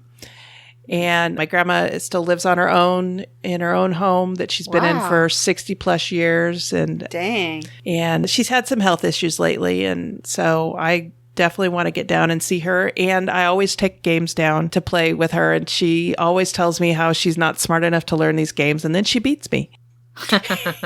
And my grandma still lives on her own in her own home that she's been in for 60 plus years. And dang. And she's had some health issues lately. And so I definitely want to get down and see her. And I always take games down to play with her. And she always tells me how she's not smart enough to learn these games. And then she beats me.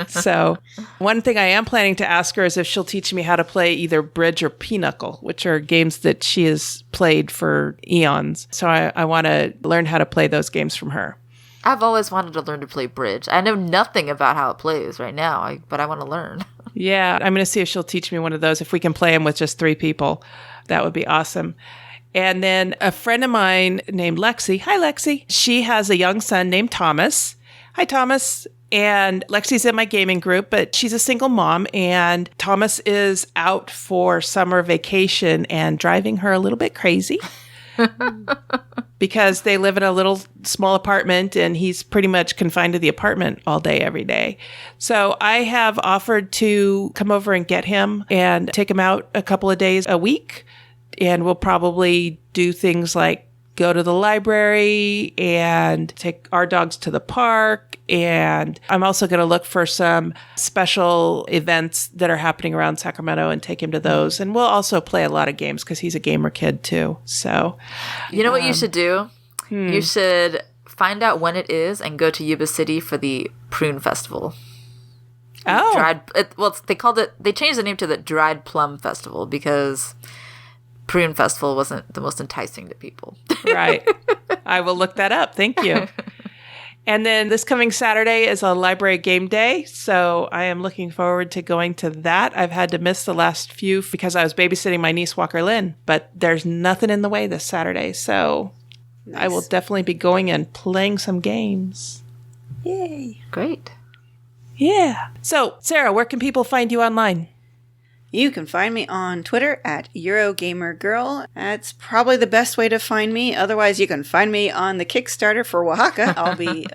So one thing I am planning to ask her is if she'll teach me how to play either bridge or pinochle, which are games that she has played for eons. So I want to learn how to play those games from her. I've always wanted to learn to play bridge. I know nothing about how it plays right now, but I want to learn. Yeah, I'm going to see if she'll teach me one of those. If we can play them with just 3 people, that would be awesome. And then a friend of mine named Lexi. Hi, Lexi. She has a young son named Thomas. Hi, Thomas. And Lexi's in my gaming group, but she's a single mom, and Thomas is out for summer vacation and driving her a little bit crazy. because they live in a little small apartment and he's pretty much confined to the apartment all day, every day. So I have offered to come over and get him and take him out a couple of days a week. And we'll probably do things like go to the library and take our dogs to the park. And I'm also going to look for some special events that are happening around Sacramento and take him to those. And we'll also play a lot of games because he's a gamer kid too. So, you know what you should do? You should find out when it is and go to Yuba City for the Prune Festival. Oh, they changed the name to the Dried Plum Festival because Prune Festival wasn't the most enticing to people. Right. I will look that up. Thank you. And then this coming Saturday is a library game day. So I am looking forward to going to that. I've had to miss the last few because I was babysitting my niece, Walker Lynn, but there's nothing in the way this Saturday. So nice. I will definitely be going and playing some games. Yay. Great. Yeah. So, Sarah, where can people find you online? You can find me on Twitter at EurogamerGirl. That's probably the best way to find me. Otherwise, you can find me on the Kickstarter for Oaxaca. I'll be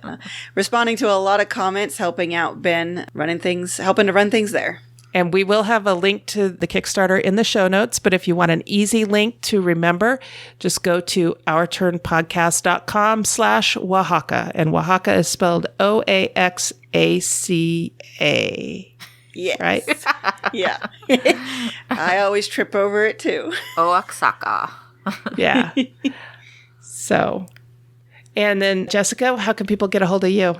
responding to a lot of comments, helping out Ben, helping to run things there. And we will have a link to the Kickstarter in the show notes. But if you want an easy link to remember, just go to ourturnpodcast.com/Oaxaca. And Oaxaca is spelled Oaxaca. Yes. Right? Yeah. I always trip over it too. Oaxaca. Yeah. So, and then Jessica, how can people get a hold of you?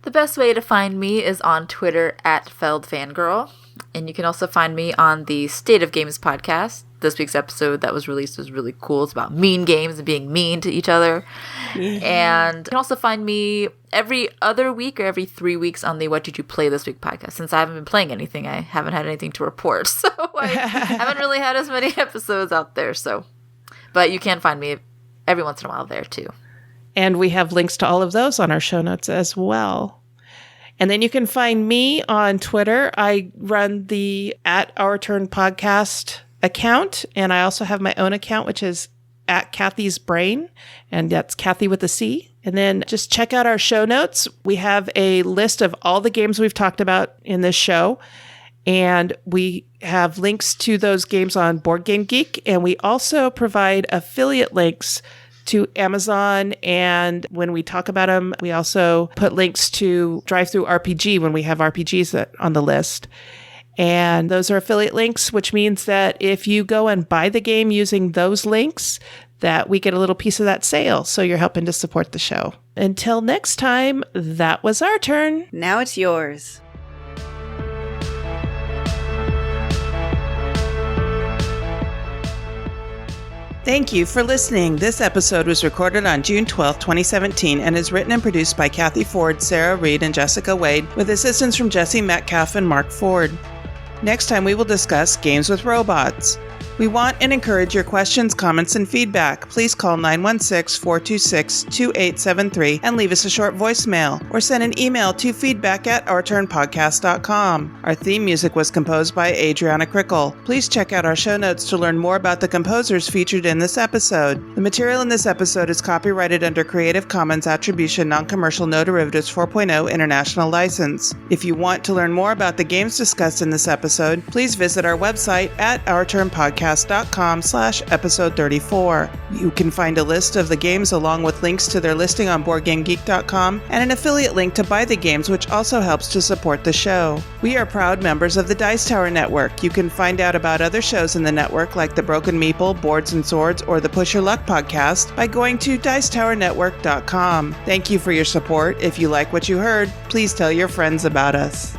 The best way to find me is on Twitter at FeldFangirl. And you can also find me on the State of Games podcast. This week's episode that was released was really cool. It's about mean games and being mean to each other. Yeah. And you can also find me every other week or every 3 weeks on the What Did You Play This Week podcast. Since I haven't been playing anything, I haven't had anything to report. So I haven't really had as many episodes out there. But you can find me every once in a while there too. And we have links to all of those on our show notes as well. And then you can find me on Twitter. I run the @OurTurnPodcast account, and I also have my own account, which is @Cathy's Brain, and that's Cathy with a C. And then just check out our show notes. We have a list of all the games we've talked about in this show, and we have links to those games on Board Game Geek, and we also provide affiliate links to Amazon, and when we talk about them, we also put links to Drive-Thru RPG when we have RPGs on the list. And those are affiliate links, which means that if you go and buy the game using those links, that we get a little piece of that sale. So you're helping to support the show. Until next time, that was our turn. Now it's yours. Thank you for listening. This episode was recorded on June 12, 2017, and is written and produced by Cathy Ford, Sarah Reed, and Jessica Wade, with assistance from Jesse Metcalf and Mark Ford. Next time, we will discuss games with robots. We want and encourage your questions, comments, and feedback. Please call 916-426-2873 and leave us a short voicemail, or send an email to feedback@ourturnpodcast.com. Our theme music was composed by Adriana Crickle. Please check out our show notes to learn more about the composers featured in this episode. The material in this episode is copyrighted under Creative Commons Attribution Non-Commercial No Derivatives 4.0 International License. If you want to learn more about the games discussed in this episode, please visit our website at ourturnpodcast.com/episode 34. You can find a list of the games along with links to their listing on BoardGameGeek.com and an affiliate link to buy the games, which also helps to support the show. We are proud members of the Dice Tower Network. You can find out about other shows in the network like the Broken Meeple, Boards and Swords, or the Push Your Luck podcast by going to DicetowerNetwork.com. Thank you for your support. If you like what you heard, please tell your friends about us.